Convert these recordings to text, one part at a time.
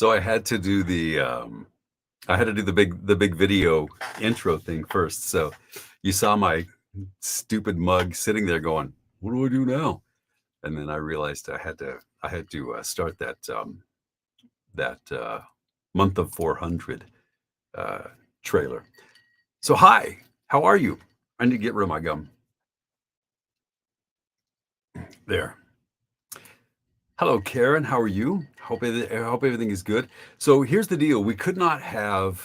So I had to do the big video intro thing first. So you saw my stupid mug sitting there going, "What do I do now?" And then I realized I had to start that month of 400 uh, trailer. So hi, how are you? I need to get rid of my gum. There. Hello, Karen. How are you? I hope everything is good. So here's the deal: we couldn't have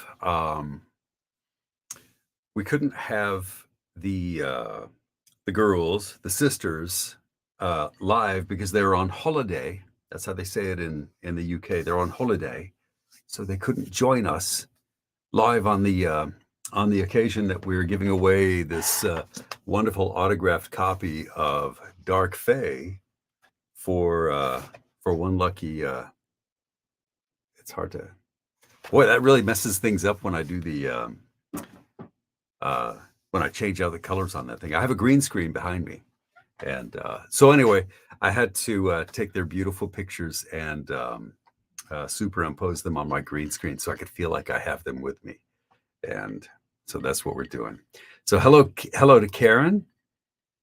the girls, the sisters, live because they were on holiday. That's how they say it in the UK. They're on holiday, so they couldn't join us live on the occasion that we were giving away this wonderful autographed copy of Dark Fae for one lucky. It's hard to. Boy, that really messes things up when I do when I change out the colors on that thing. I have a green screen behind me. And so anyway, I had to take their beautiful pictures and superimpose them on my green screen so I could feel like I have them with me. And so that's what we're doing. So hello to Karen.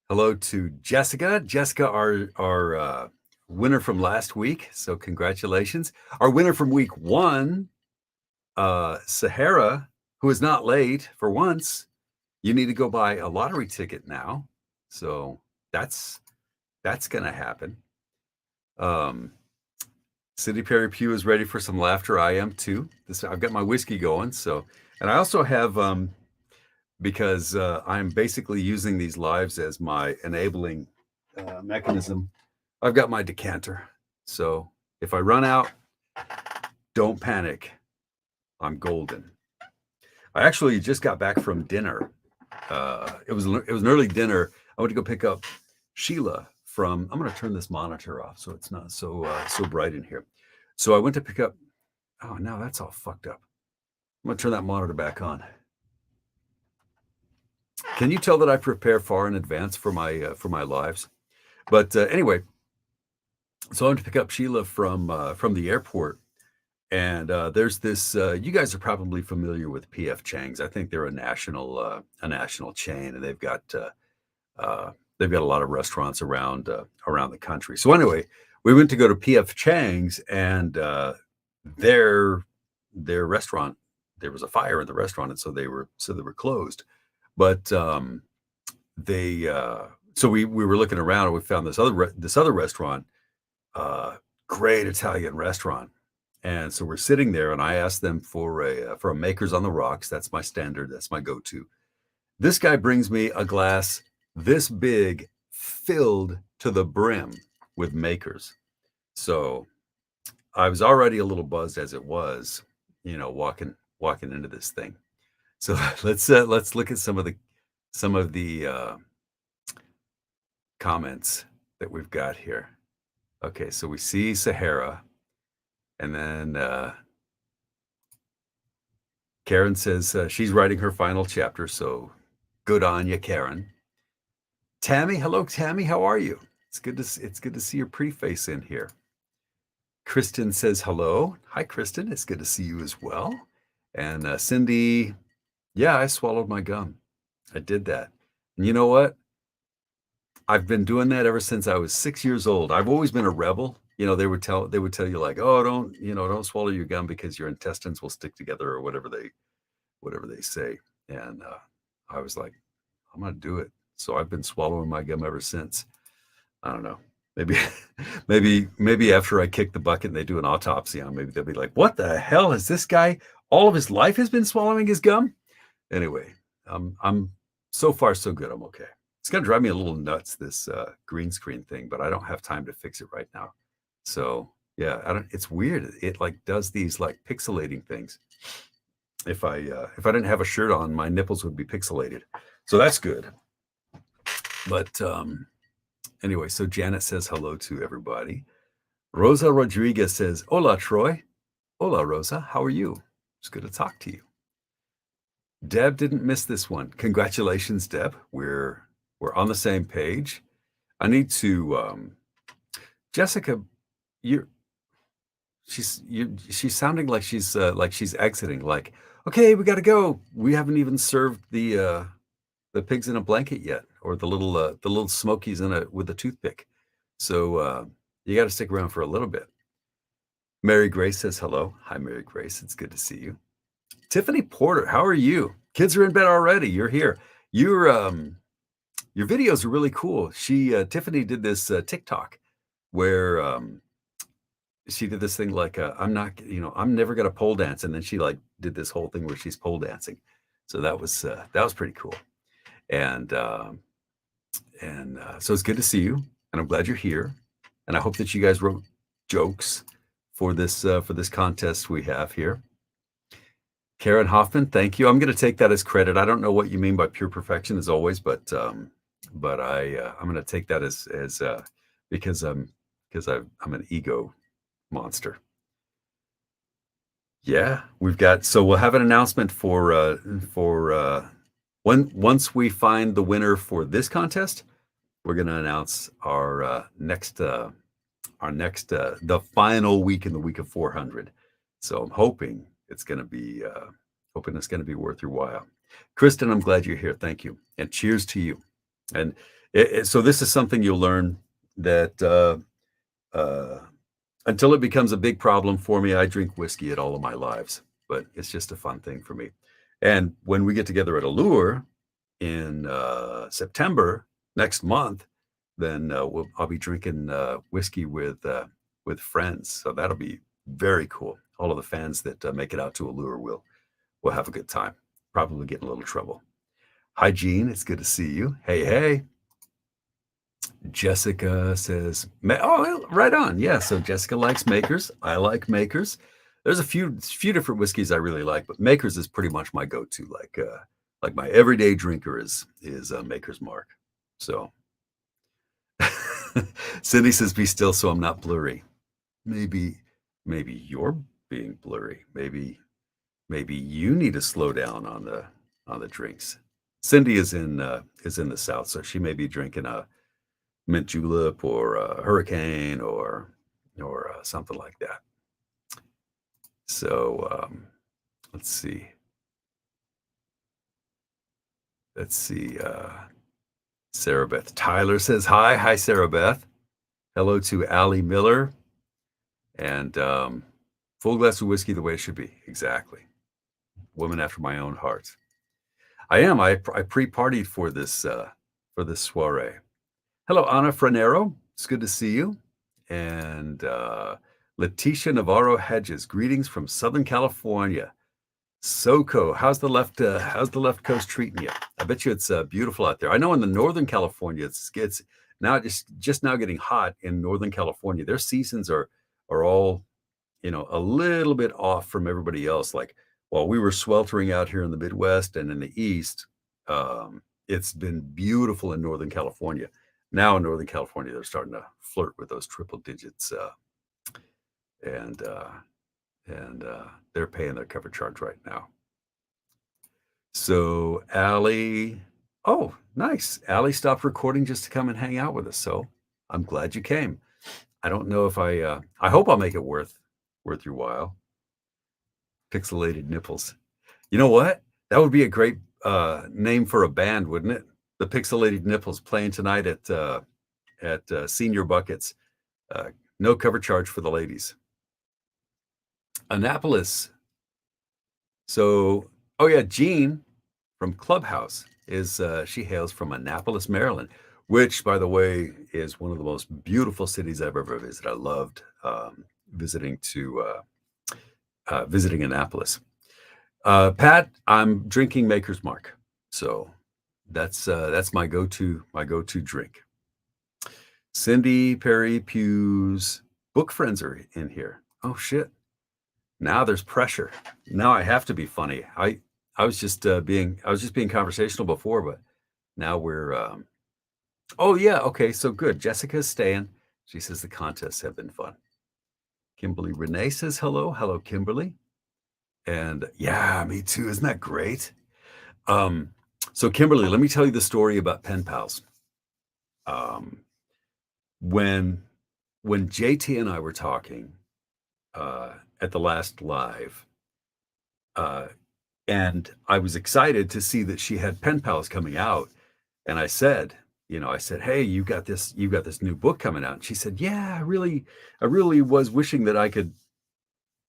Hello to Jessica. Jessica, our winner from last week. So congratulations. Our winner from week 1, Sahara, who is not late for once. You need to go buy a lottery ticket now. So that's going to happen. Cindy Perry Pugh is ready for some laughter. I am too. I've got my whiskey going. So, and I also have, because I'm basically using these lives as my enabling mechanism, I've got my decanter. So if I run out, don't panic. I'm golden. I actually just got back from dinner. It was an early dinner. I went to go pick up Sheila from. I'm going to turn this monitor off so it's not so bright in here. So I went to pick up. Oh, now that's all fucked up. I'm going to turn that monitor back on. Can you tell that I prepare far in advance for my lives? But anyway, so I went to pick up Sheila from the airport. And there's this. You guys are probably familiar with P.F. Chang's. I think they're a national chain, and they've got a lot of restaurants around the country. So anyway, we went to go to P.F. Chang's, and their restaurant, there was a fire in the restaurant, and so they were closed. But so we were looking around, and we found this other restaurant, great Italian restaurant. And so we're sitting there, and I asked them for a Makers on the Rocks. That's my standard. That's my go-to. This guy brings me a glass this big, filled to the brim with Makers. So I was already a little buzzed as it was, walking into this thing. So let's look at some of the comments that we've got here. Okay, so we see Sahara. And then Karen says she's writing her final chapter, so good on you, Karen. Tammy, hello, Tammy. How are you? It's good to see your pretty face in here. Kristen says hello. Hi, Kristen. It's good to see you as well. And Cindy, yeah, I swallowed my gum. I did that. And you know what? I've been doing that ever since I was 6 years old. I've always been a rebel. They would tell you like, oh, don't swallow your gum because your intestines will stick together or whatever they say. And I was like, I'm gonna do it. So I've been swallowing my gum ever since. I don't know. Maybe after I kick the bucket and they do an autopsy on, maybe they'll be like, what the hell is this guy? All of his life has been swallowing his gum. Anyway, I'm so far so good. I'm okay. It's gonna drive me a little nuts, this green screen thing, but I don't have time to fix it right now. So yeah, it's weird. It like does these like pixelating things. If I didn't have a shirt on, my nipples would be pixelated. So that's good. But anyway, so Janet says hello to everybody. Rosa Rodriguez says, hola, Troy. Hola, Rosa. How are you? It's good to talk to you. Deb didn't miss this one. Congratulations, Deb. We're on the same page. I need to Jessica, she's sounding like she's exiting. Like, okay, we got to go. We haven't even served the pigs in a blanket yet, or the little smokies in a with a toothpick. So you got to stick around for a little bit. Mary Grace says hello. Hi, Mary Grace. It's good to see you. Tiffany Porter, how are you? Kids are in bed already. You're here. Your videos are really cool. Tiffany did this TikTok where she did this thing like I'm never gonna pole dance, and then she like did this whole thing where she's pole dancing. So that was pretty cool. And so it's good to see you, and I'm glad you're here. And I hope that you guys wrote jokes for this contest we have here. Karen Hoffman, thank you. I'm going to take that as credit. I don't know what you mean by pure perfection, as always, but I'm going to take that as because I'm an ego monster. Yeah, so we'll have an announcement for once we find the winner for this contest, we're going to announce our next the final week in the week of 400. So I'm hoping it's going to be worth your while. Kristen, I'm glad you're here. Thank you, and cheers to you. And so this is something you'll learn that until it becomes a big problem for me, I drink whiskey at all of my lives, but it's just a fun thing for me. And when we get together at Allure in September next month, then I'll be drinking whiskey with friends. So that'll be very cool. All of the fans that make it out to Allure will have a good time. Probably get in a little trouble. Hi, Jean. It's good to see you. Hey, hey. Jessica says, oh, right on. Yeah, so Jessica likes Makers. I like Makers. There's a few different whiskeys I really like, but Makers is pretty much my go-to. Like my everyday drinker is Maker's Mark. So Cindy says, be still so I'm not blurry. Maybe you're being blurry. Maybe you need to slow down on the drinks. Cindy is in the South, so she may be drinking a mint julep or a hurricane or something like that. So let's see. Sarah Beth Tyler says hi. Hi, Sarah Beth. Hello to Allie Miller. And full glass of whiskey the way it should be. Exactly. Woman after my own heart. I am. I pre-partied for this soiree. Hello, Ana Franero. It's good to see you. And Letitia Navarro Hedges. Greetings from Southern California. SoCo, how's the left coast treating you? I bet you it's beautiful out there. I know in the Northern California it's now just now getting hot in Northern California. Their seasons are all, a little bit off from everybody else. Like while we were sweltering out here in the Midwest and in the East, it's been beautiful in Northern California. Now in Northern California, they're starting to flirt with those triple digits, and they're paying their cover charge right now. So Allie, oh, nice. Allie stopped recording just to come and hang out with us. So I'm glad you came. I don't know if I hope I'll make it worth your while. Pixelated Nipples. You know what? That would be a great name for a band, wouldn't it? The Pixelated Nipples playing tonight at Senior Buckets. No cover charge for the ladies. Annapolis. So, oh yeah, Jean from Clubhouse she hails from Annapolis, Maryland, which, by the way, is one of the most beautiful cities I've ever visited. I loved visiting Annapolis. Pat, I'm drinking Maker's Mark, so that's my go-to drink. Cindy Perry Pew's book friends are in here. Oh shit! Now there's pressure. Now I have to be funny. I was just being conversational before, but now we're. Oh yeah, okay, so good. Jessica's staying. She says the contests have been fun. Kimberly Renee says hello. Hello, Kimberly. And yeah, me too. Isn't that great? So Kimberly, let me tell you the story about pen pals. When JT and I were talking, at the last live, uh, and I was excited to see that she had pen pals coming out, and I said, "Hey, you got this new book coming out." And she said, "Yeah, I really was wishing that I could,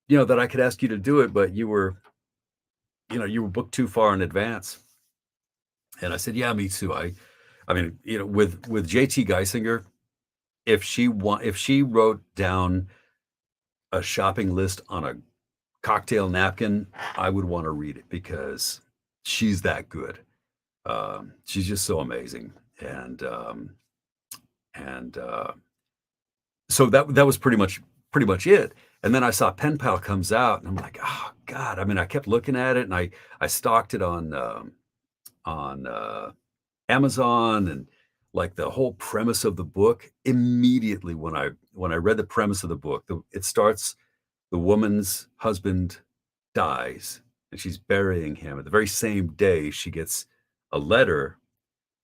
that I could ask you to do it, but you were booked too far in advance." And I said, "Yeah, me too. I mean, with JT Geisinger, if she wrote down a shopping list on a cocktail napkin, I would want to read it because she's that good. She's just so amazing." And so that was pretty much it. And then I saw Pen Pal comes out, and I'm like, oh God. I mean, I kept looking at it, and I stalked it on Amazon, and like the whole premise of the book. Immediately when I read the premise of the book, it starts, the woman's husband dies, and she's burying him. At the very same day, she gets a letter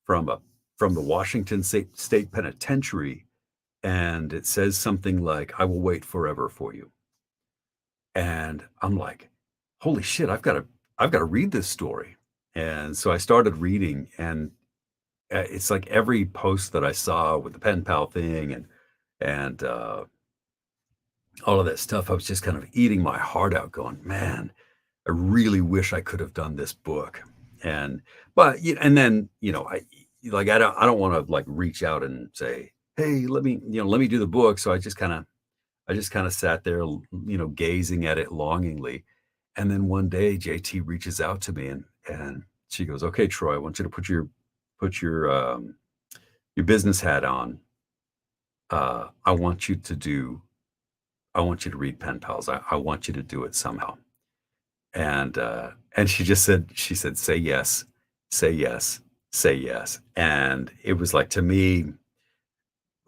from a from the Washington State Penitentiary, and it says something like, "I will wait forever for you." And I'm like, "Holy shit, I've got to read this story." And so I started reading, and it's like every post that I saw with the pen pal thing, and all of that stuff, I was just kind of eating my heart out, going, "Man, I really wish I could have done this book." And and then, I don't want to like reach out and say, "Hey, let me do the book." So I just kind of sat there, gazing at it longingly. And then one day JT reaches out to me, and she goes, "Okay, Troy, I want you to put your business hat on. I want you to I want you to read Pen Pals. I want you to do it somehow." And she said, "Say yes, say yes, say yes." And it was like, to me,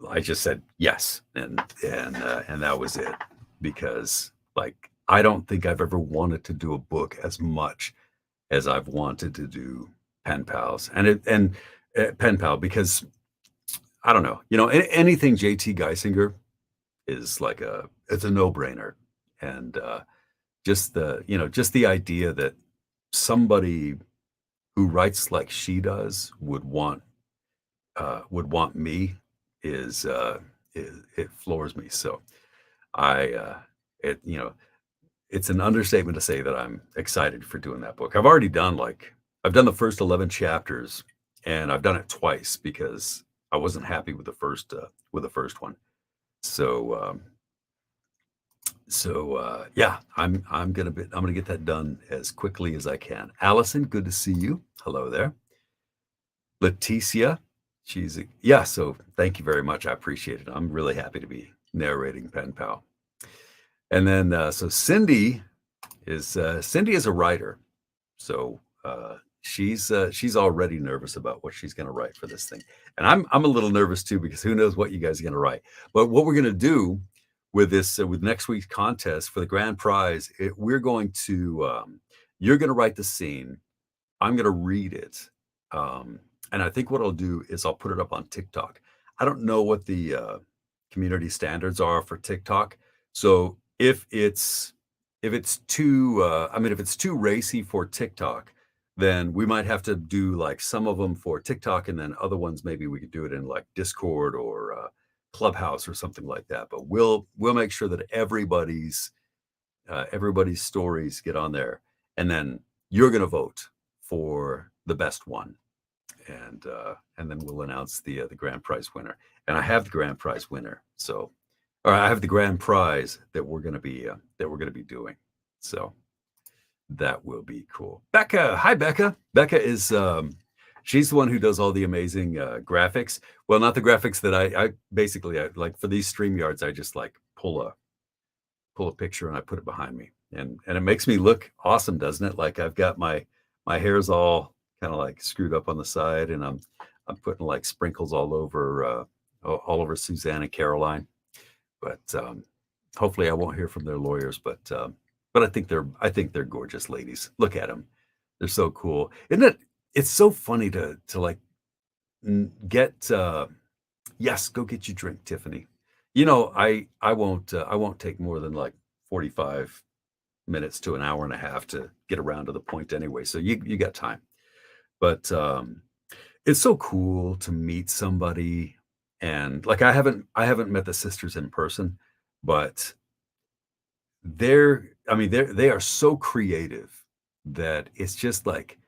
I just said yes, and that was it. Because, like, I don't think I've ever wanted to do a book as much as I've wanted to do Pen Pals, Pen Pal, because I don't know, anything JT Geisinger is like it's a no brainer. And just the idea that somebody who writes like she does would want me it floors me. So I it you know it's an understatement to say that I'm excited for doing that book. I've done the first 11 chapters, and I've done it twice because I wasn't happy with the first one. So yeah, I'm gonna get that done as quickly as I can. Allison, good to see you. Hello there. Leticia, yeah. So thank you very much. I appreciate it. I'm really happy to be narrating Pen Pal. And then so Cindy is a writer. So she's already nervous about what she's going to write for this thing, and I'm a little nervous too, because who knows what you guys are going to write. But what we're going to do with this with next week's contest for the grand prize, we're going to you're going to write the scene. I'm going to read it, and I think what I'll do is I'll put it up on TikTok. I don't know what the community standards are for TikTok, so if it's too racy for TikTok, then we might have to do like some of them for TikTok, and then other ones maybe we could do it in like Discord or Clubhouse or something like that. But we'll make sure that everybody's stories get on there, and then you're going to vote for the best one, and then we'll announce the grand prize winner. And I have the grand prize winner, or I have the grand prize that we're going to be doing. So that will be cool. Becca, hi Becca. Becca is she's the one who does all the amazing graphics. Well, not the graphics that I basically, like for these StreamYards, I just like pull a picture and I put it behind me, and it makes me look awesome, doesn't it? Like I've got my hair's all kind of like screwed up on the side, and I'm putting like sprinkles all over Suzanne and Caroline. But hopefully I won't hear from their lawyers. But I think they're gorgeous ladies. Look at them; they're so cool, isn't it? It's so funny to like get. Yes, go get your drink, Tiffany. I won't take more than like 45 minutes to an hour and a half to get around to the point anyway. So you got time. But it's so cool to meet somebody, and like I haven't met the sisters in person, but they are so creative that it's just like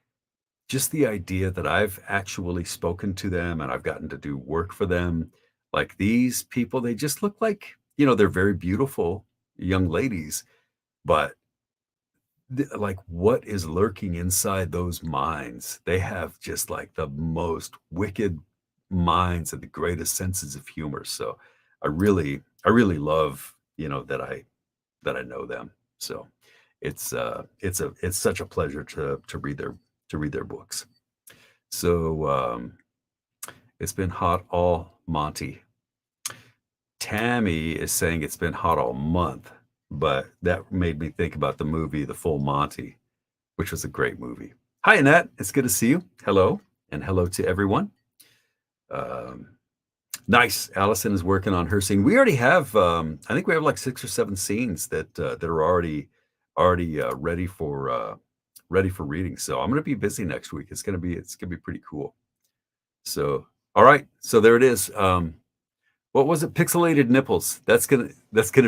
just the idea that I've actually spoken to them and I've gotten to do work for them. Like these people, they just look like, they're very beautiful young ladies, but like what is lurking inside those minds? They have just like the most wicked minds and the greatest senses of humor. So I really love, that I know them. So it's such a pleasure to read their books. So it's been hot all Monty. Tammy is saying it's been hot all month, but that made me think about the movie The Full Monty, which was a great movie. Hi, Annette. It's good to see you. Hello, and hello to everyone. Um, nice. Allison is working on her scene. We already have, I think we have like 6 or 7 scenes that are already ready for reading. So I'm going to be busy next week. It's gonna be pretty cool. So all right. So there it is. What was it? Pixelated Nipples. That's gonna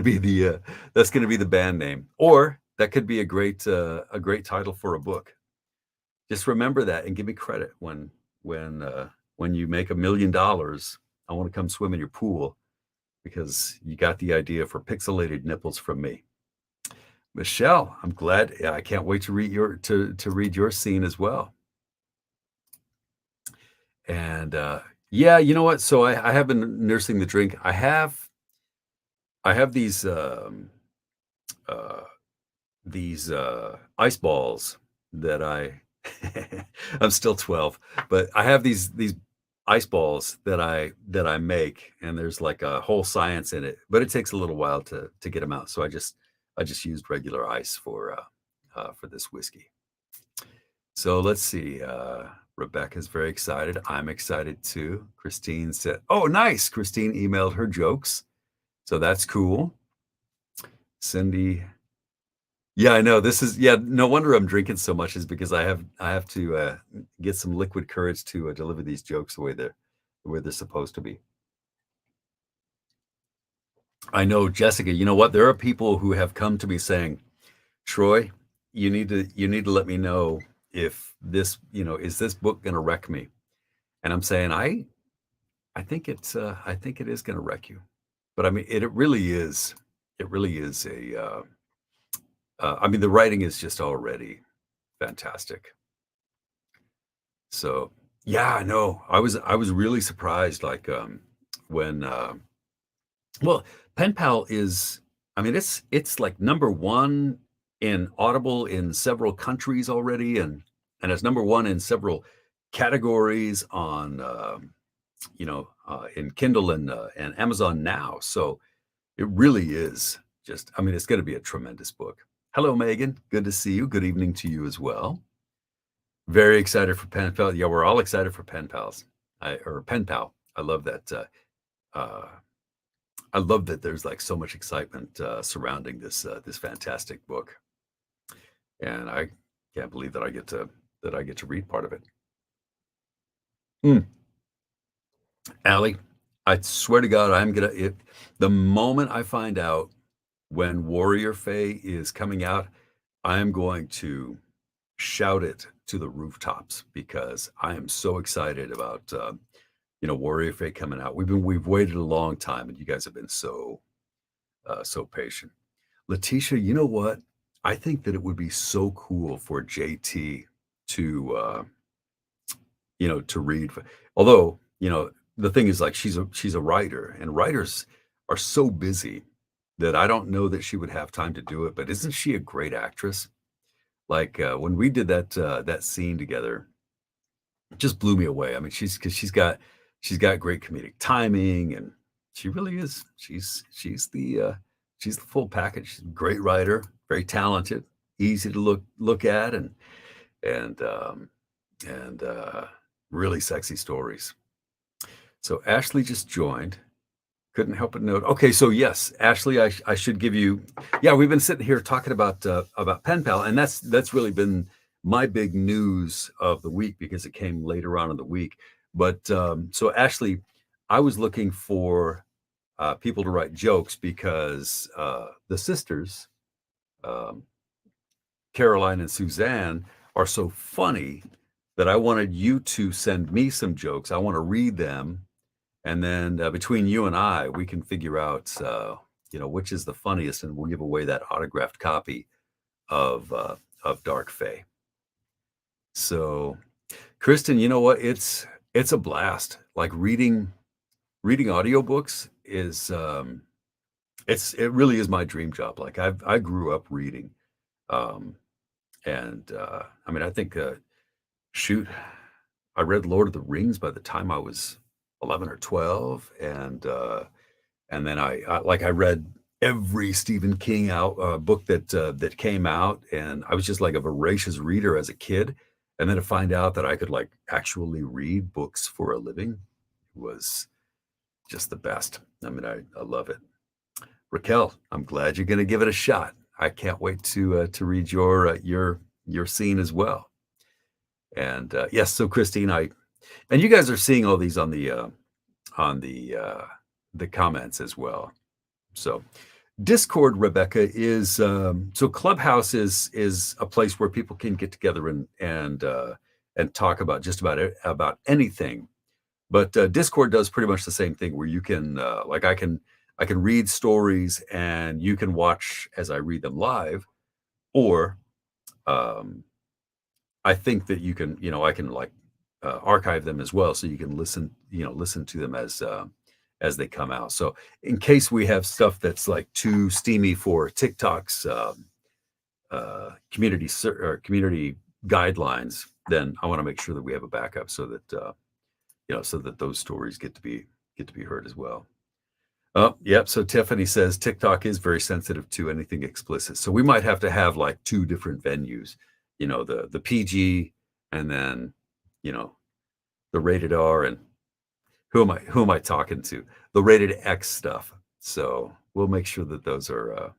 be the band name, or that could be a great title for a book. Just remember that and give me credit when you make $1 million. I want to come swim in your pool because you got the idea for Pixelated Nipples from me. Michelle, I'm glad. Yeah, I can't wait to read your scene as well. And yeah, you know what? So I have been nursing the drink. I have uh, these ice balls that I'm still 12, but I have these ice balls that I make, and there's like a whole science in it, but it takes a little while to get them out. So I just used regular ice for this whiskey. So let's see. Rebecca's very excited. I'm excited too. Christine said, "Oh, nice." Christine emailed her jokes, so that's cool. Cindy, yeah, I know. Yeah, no wonder I'm drinking so much is because I have to get some liquid courage to deliver these jokes the way they're supposed to be. I know, Jessica. You know what? There are people who have come to me saying, "Troy, you need to let me know if is this book going to wreck me?" And I'm saying, I think it is going to wreck you. But I mean, it really is. It really is I mean, the writing is just already fantastic. So yeah, I know. I was really surprised, like when well, Pen Pal is, I mean, it's like number one in Audible in several countries already, and it's number one in several categories on in Kindle and Amazon now. So it really is just, I mean, it's going to be a tremendous book. Hello, Megan. Good to see you. Good evening to you as well. Very excited for Pen Pal. Yeah, we're all excited for Pen Pals. Or Pen Pal. I love that. Uh, I love that there's like so much excitement surrounding this fantastic book, and I can't believe that I get to read part of it. Mm. Allie, I swear to God, the moment I find out when Warrior Fae is coming out, I am going to shout it to the rooftops because I am so excited about Warrior Fae coming out. We've waited a long time, and you guys have been so patient. Letitia, you know what? I think that it would be so cool for JT to to read. Although, the thing is, like, she's a writer, and writers are so busy that I don't know that she would have time to do it. But isn't she a great actress? Like when we did that scene together, it just blew me away. I mean, because she's got great comedic timing, and she really is. She's the full package. She's a great writer, very talented, easy to look at, and and really sexy stories. So Ashley just joined. couldn't help but note. Okay, so yes, Ashley, I should give you. Yeah, we've been sitting here talking about Pen Pal, and that's really been my big news of the week because it came later on in the week. But so Ashley, I was looking for people to write jokes because the sisters, um, Caroline and Suzanne, are so funny that I wanted you to send me some jokes. I want to read them, and then between you and I, we can figure out, which is the funniest, and we'll give away that autographed copy of Dark Fae. So, Kristen, you know what? It's a blast. Like reading audiobooks is it really is my dream job. Like I grew up reading, um, and I mean I think shoot, I read Lord of the Rings by the time I was 11 or 12, and then I read every Stephen King book that came out, and I was just like a voracious reader as a kid. And then to find out that I could like actually read books for a living was just the best. I mean, I love it. Raquel, I'm glad you're going to give it a shot. I can't wait to read your scene as well. And yes, so Christine, and you guys are seeing all these on the comments as well. So Discord, Rebecca, is so Clubhouse is a place where people can get together and talk about just about about anything. But Discord does pretty much the same thing, where you can like I can read stories and you can watch as I read them live, or um, I think that you can, I can like archive them as well, so you can listen to them as they come out. So in case we have stuff that's like too steamy for TikTok's community guidelines, then I want to make sure that we have a backup so that so that those stories get to be heard as well. Oh, yep. So Tiffany says TikTok is very sensitive to anything explicit. So we might have to have like two different venues, the PG, and then, the rated R, and who am I talking to? The rated X stuff. So we'll make sure that those are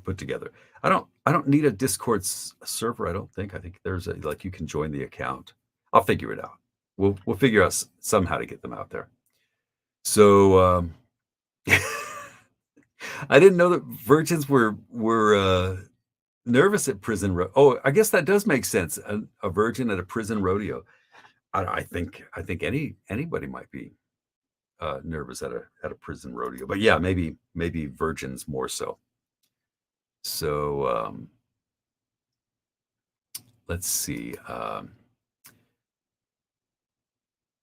put together. I don't need a Discord server. I don't think. I think there's like you can join the account. I'll figure it out. We'll figure out somehow to get them out there. So I didn't know that virgins were nervous at prison. Oh, I guess that does make sense. A virgin at a prison rodeo. I think anybody might be nervous at a prison rodeo, but yeah, maybe virgins more so. So let's see.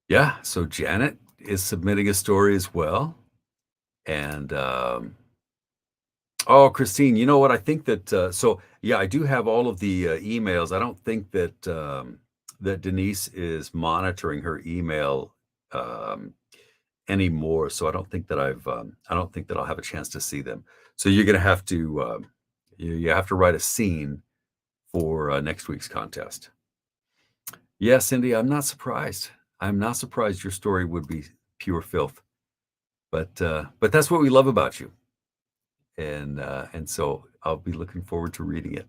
Yeah, so Janet is submitting a story as well, and oh, Christine, you know what? I think that so yeah, I do have all of the emails. I don't think that Denise is monitoring her email anymore, so I don't think that I'll have a chance to see them. So you're gonna have to you have to write a scene for next week's contest. Yeah, Cindy, I'm not surprised. I'm not surprised your story would be pure filth, but that's what we love about you, and so I'll be looking forward to reading it.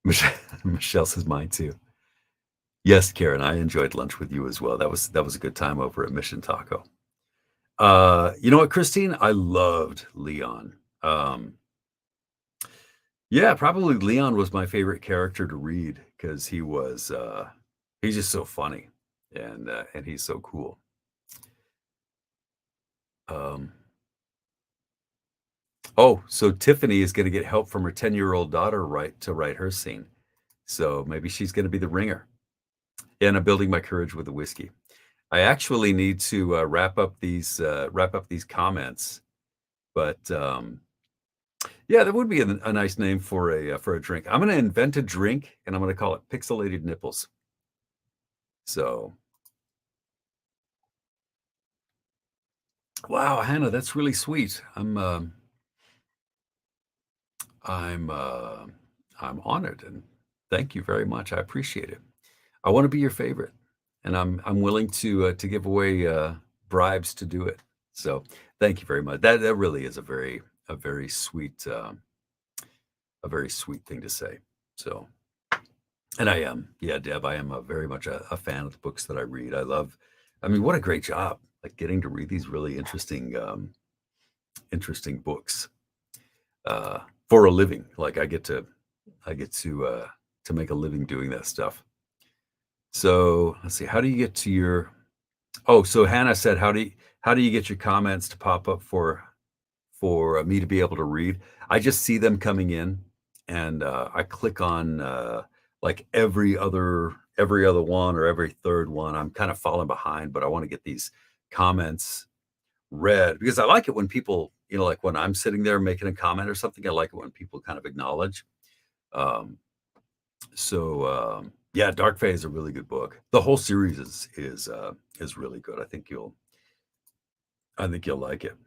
Michelle, Michelle says mine too. Yes, Karen, I enjoyed lunch with you as well. That was a good time over at Mission Taco. You know what, Christine? I loved Leon. Yeah, probably Leon was my favorite character to read because he's just so funny, and he's so cool. Oh, so Tiffany is going to get help from her 10-year-old daughter to write her scene. So maybe she's going to be the ringer. And I'm building my courage with the whiskey. I actually need to wrap up these comments, but yeah, that would be a nice name for a drink. I'm going to invent a drink, and I'm going to call it Pixelated Nipples. So, wow, Hannah, that's really sweet. I'm honored, and thank you very much. I appreciate it. I want to be your favorite, and I'm willing to give away bribes to do it. So thank you very much. That really is a very sweet a very sweet thing to say. So, and I am, yeah, Deb, I am very much a fan of the books that I read. I mean, what a great job, like getting to read these really interesting books for a living. Like I get to make a living doing that stuff. So let's see, how do you get to your, oh, so Hannah said, how do you get your comments to pop up for me to be able to read? I just see them coming in, and I click on like every other one or every third one. I'm kind of falling behind, but I want to get these comments read because I like it when people, like when I'm sitting there making a comment or something. I like it when people kind of acknowledge. Um, yeah, Dark Fae is a really good book. The whole series is really good. I think you'll like it.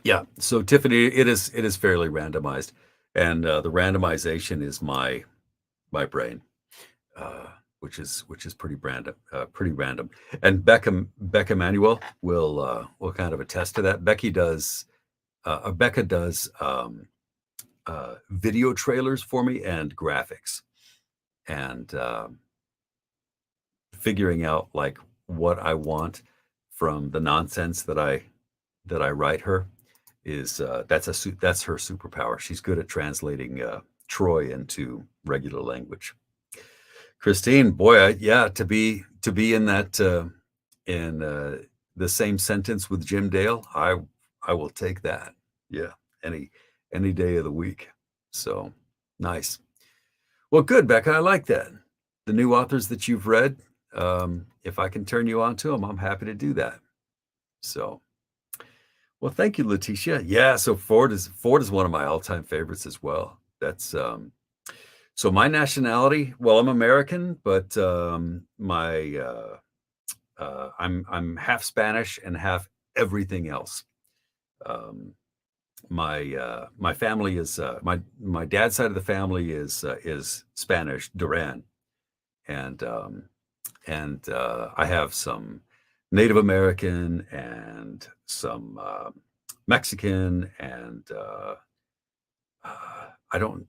Yeah. So Tiffany, it is fairly randomized, and the randomization is my brain, uh, which is pretty random. And Becca Manuel will kind of attest to that. Becca does video trailers for me and graphics, and figuring out like what I want from the nonsense that I write her is that's her superpower. She's good at translating Troy into regular language. Christine, boy, yeah, to be in that in the same sentence with Jim Dale, I will take that. Yeah, any any day of the week. So nice. Well, good, Becca. I like that. The new authors that you've read, if I can turn you on to them, I'm happy to do that. So, well, thank you, Letitia. Yeah, so Ford is one of my all-time favorites as well. That's so my nationality. Well, I'm American, but I'm half Spanish and half everything else. Um, my family is my dad's side of the family is Spanish, Duran, and I have some Native American and some Mexican and I don't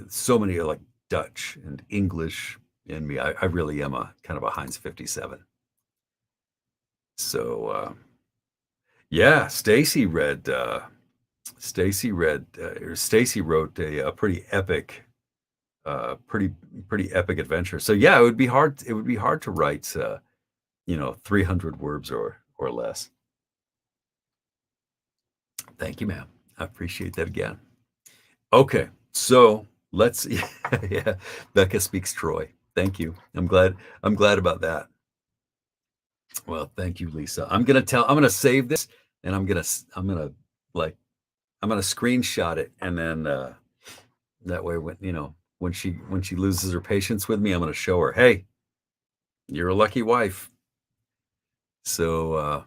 so many like Dutch and English in me. I really am a kind of a Heinz 57. So yeah, Stacy wrote a pretty epic pretty epic adventure. So yeah, it would be hard to write 300 words or less. Thank you, ma'am. I appreciate that again. Okay, so let's yeah, Becca speaks Troy. Thank you. I'm glad about that. Well, thank you, Lisa. I'm gonna save this, and like I'm gonna screenshot it, and then that way when she loses her patience with me, I'm gonna show her, hey, you're a lucky wife. So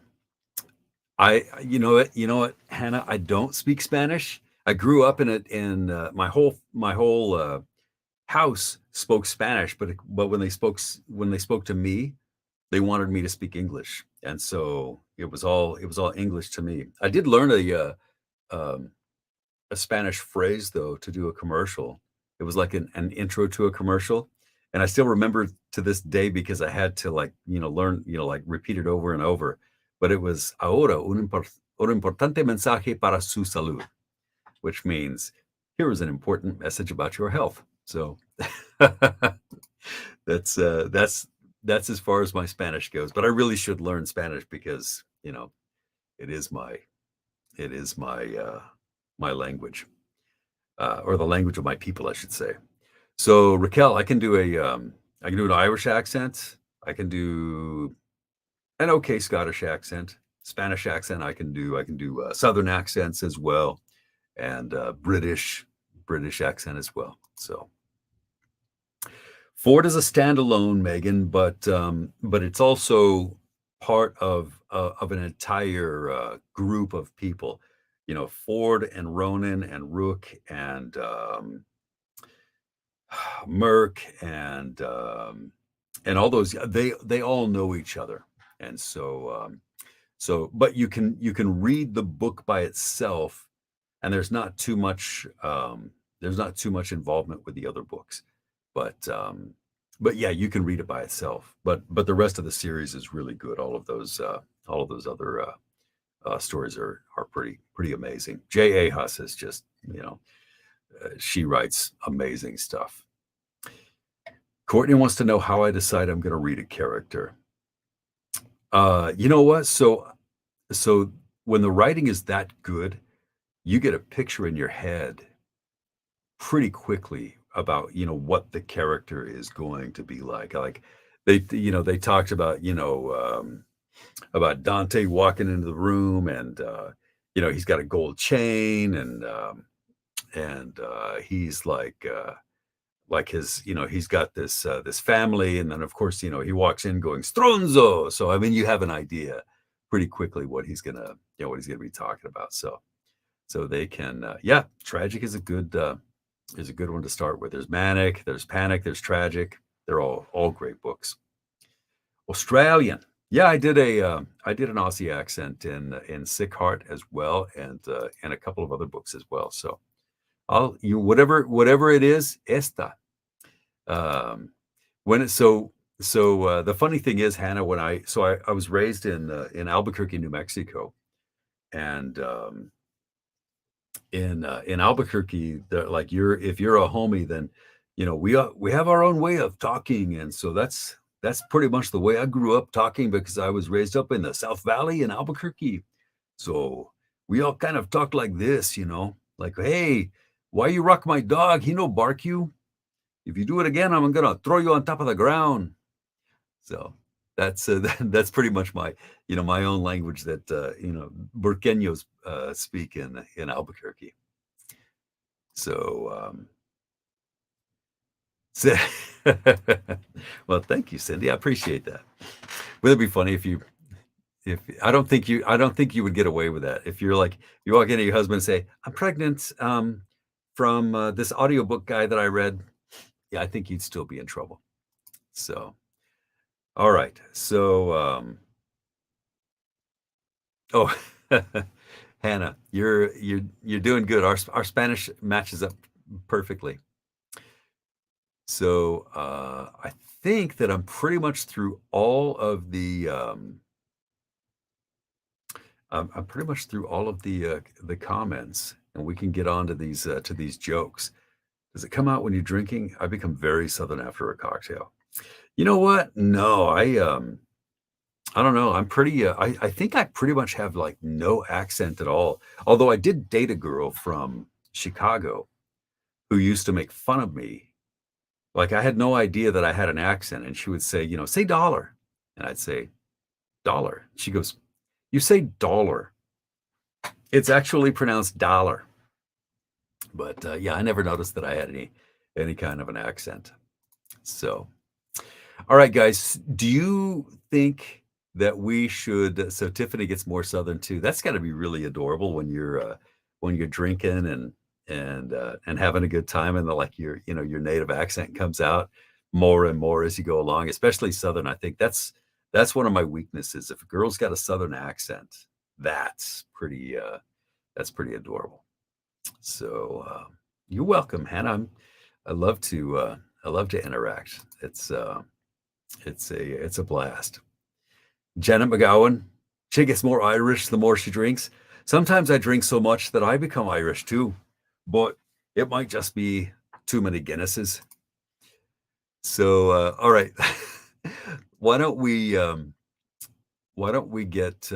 you know what, Hannah, I don't speak Spanish. I grew up in it, and my whole house spoke Spanish, but when they spoke to me, they wanted me to speak English, and so it was all English to me. I did learn um, a Spanish phrase though to do a commercial. It was like an intro to a commercial, and I still remember to this day because I had to like learn like repeat it over and over. But it was ahora un importante mensaje para su salud, which means here is an important message about your health. So that's uh, that's that's as far as my Spanish goes. But I really should learn Spanish because it is my my language, or the language of my people, I should say. So Raquel, I can do an Irish accent. I can do an okay Scottish accent, Spanish accent. I can do Southern accents as well, and British accent as well. So Ford is a standalone, Megan, but it's also part of an entire group of people. Ford and Ronan and Rook and Merck and all those. They all know each other, And but you can read the book by itself, and there's not too much involvement with the other books, but yeah, you can read it by itself. But the rest of the series is really good. All of those other stories are pretty amazing. J.A. Huss is just, she writes amazing stuff. Courtney wants to know how I decide I'm going to read a character. You know what? So when the writing is that good, you get a picture in your head pretty quickly about, what the character is going to be like. Like they talked about, about Dante walking into the room, and he's got a gold chain, and he's like his, he's got this family, and then of course, he walks in going Stronzo. So I mean, you have an idea pretty quickly what he's gonna be talking about. So they can, tragic is a good one to start with. There's manic, there's panic, there's tragic. They're all great books. Australian. Yeah, I did an Aussie accent in Sick Heart as well, and a couple of other books as well. So whatever it is, esta. When it's the funny thing is, Hannah, when I was raised in Albuquerque, New Mexico, and in Albuquerque, like if you're a homie, then we have our own way of talking, and so that's pretty much the way I grew up talking, because I was raised up in the South Valley in Albuquerque. So we all kind of talk like this, like, hey, why you rock my dog? He no bark you. If you do it again, I'm gonna throw you on top of the ground. So that's that's pretty much my my own language that Burqueños speak in Albuquerque. So well, thank you, Cindy. I appreciate that. Would it be funny if I don't think you would get away with that if you're like, you walk into your husband and say, I'm pregnant from this audiobook guy that I read. Yeah, I think you'd still be in trouble. So, all right. So, Hannah, you're doing good. Our Spanish matches up perfectly. So, I think that I'm pretty much through all of the I'm pretty much through all of the comments, and we can get on to these jokes. Does it come out when you're drinking? I become very Southern after a cocktail. You know what? No, I don't know. I'm pretty. I think I pretty much have like no accent at all. Although I did date a girl from Chicago who used to make fun of me. Like, I had no idea that I had an accent, and she would say, say dollar, and I'd say dollar. She goes, you say dollar. It's actually pronounced dollar. But yeah, I never noticed that I had any kind of an accent. So, all right, guys, do you think that we should? So Tiffany gets more Southern too. That's got to be really adorable when you're drinking and having a good time, and like your native accent comes out more and more as you go along, especially Southern. I think that's one of my weaknesses. If a girl's got a Southern accent, that's pretty adorable. So you're welcome, Hannah. I love to interact. It's a blast. Janet McGowan, she gets more Irish the more she drinks. Sometimes I drink so much that I become Irish too, but it might just be too many Guinnesses. So all right, why don't we get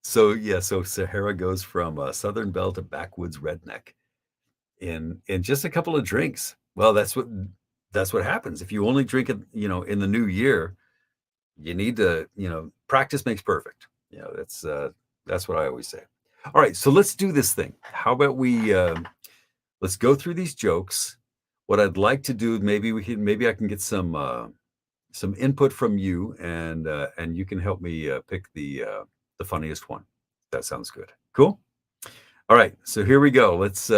so Sahara goes from Southern Belle to backwoods redneck in just a couple of drinks. Well, that's what happens if you only drink it, in the new year. You need to, practice makes perfect. That's what I always say. All right, so let's do this thing. How about we let's go through these jokes. What I'd like to do, maybe I can get some input from you, and you can help me pick the funniest one. That sounds good. Cool. All right, so here we go. Let's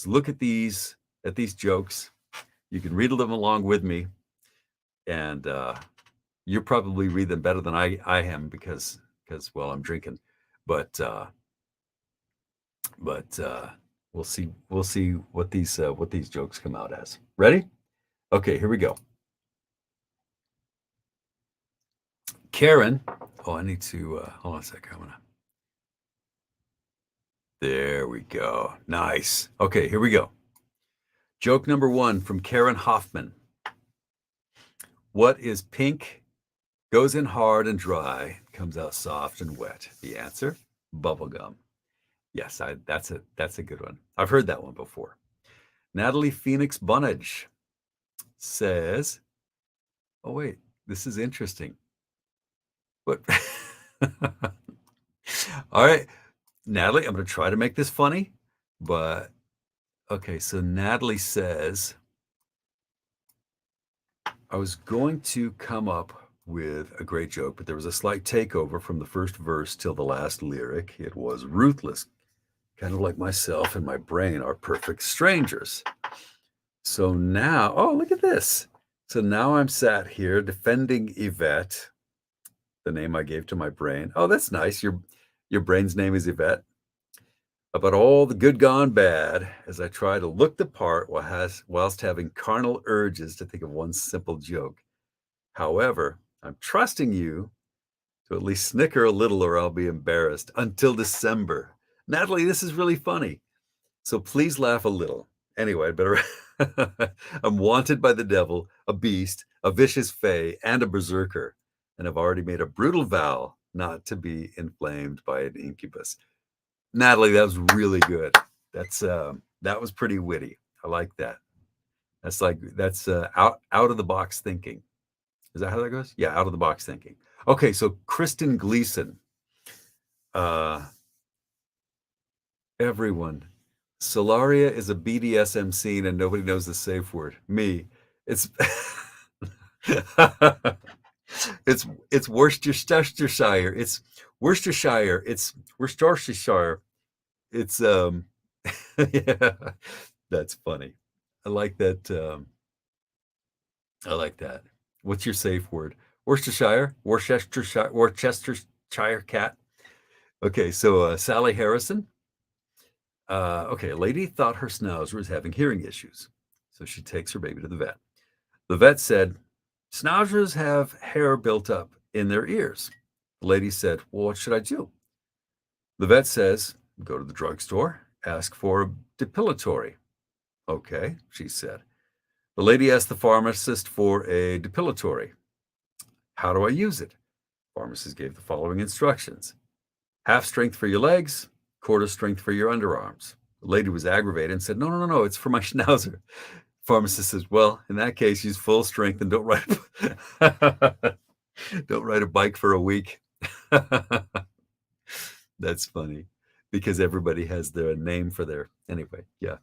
look at these jokes. You can read them along with me, and You probably read them better than I am because well, I'm drinking. But we'll see what these jokes come out as. Ready? Okay, here we go. Karen. Oh, I need to hold on a second. There we go. Nice. Okay, here we go. Joke number 1 from Karen Hoffman. What is pink, goes in hard and dry, comes out soft and wet? The answer, bubblegum. Yes, that's a good one. I've heard that one before. Natalie Phoenix Bunnage says, oh wait, this is interesting. What? All right, Natalie, I'm going to try to make this funny, but okay, so Natalie says, I was going to come up with a great joke, but there was a slight takeover from the first verse till the last lyric. It was ruthless, kind of like myself and my brain are perfect strangers. So now, oh, look at this. So now I'm sat here defending Yvette, the name I gave to my brain. Oh, that's nice. Your brain's name is Yvette. About all the good gone bad as I try to look the part whilst having carnal urges to think of one simple joke. However, I'm trusting you to at least snicker a little or I'll be embarrassed until December. Natalie, this is really funny. So please laugh a little. Anyway, better. I'm wanted by the devil, a beast, a vicious fae, and a berserker, and I've already made a brutal vow not to be inflamed by an incubus. Natalie, that was really good. That was pretty witty. I like that. That's out of the box thinking. Is that how that goes? Yeah, out of the box thinking. Okay, so Kristen Gleason. Everyone, Solaria is a BDSM scene and nobody knows the safe word. Me. It's it's Worcestershire. It's Worcestershire. It's Worcestershire. It's yeah, that's funny. I like that. I like that. What's your safe word? Worcestershire, Worcestershire cat. Okay, so Sally Harrison. Okay, a lady thought her schnauzer was having hearing issues, so she takes her baby to the vet. The vet said, schnauzers have hair built up in their ears. The lady said, well, what should I do? The vet says, go to the drugstore, ask for a depilatory. Okay, she said. The lady asked the pharmacist for a depilatory. How do I use it? The pharmacist gave the following instructions. Half strength for your legs, quarter strength for your underarms. The lady was aggravated and said, no, it's for my schnauzer. Pharmacist says, well, in that case, use full strength and don't ride a bike for a week. That's funny because everybody has their name for their, anyway, yeah,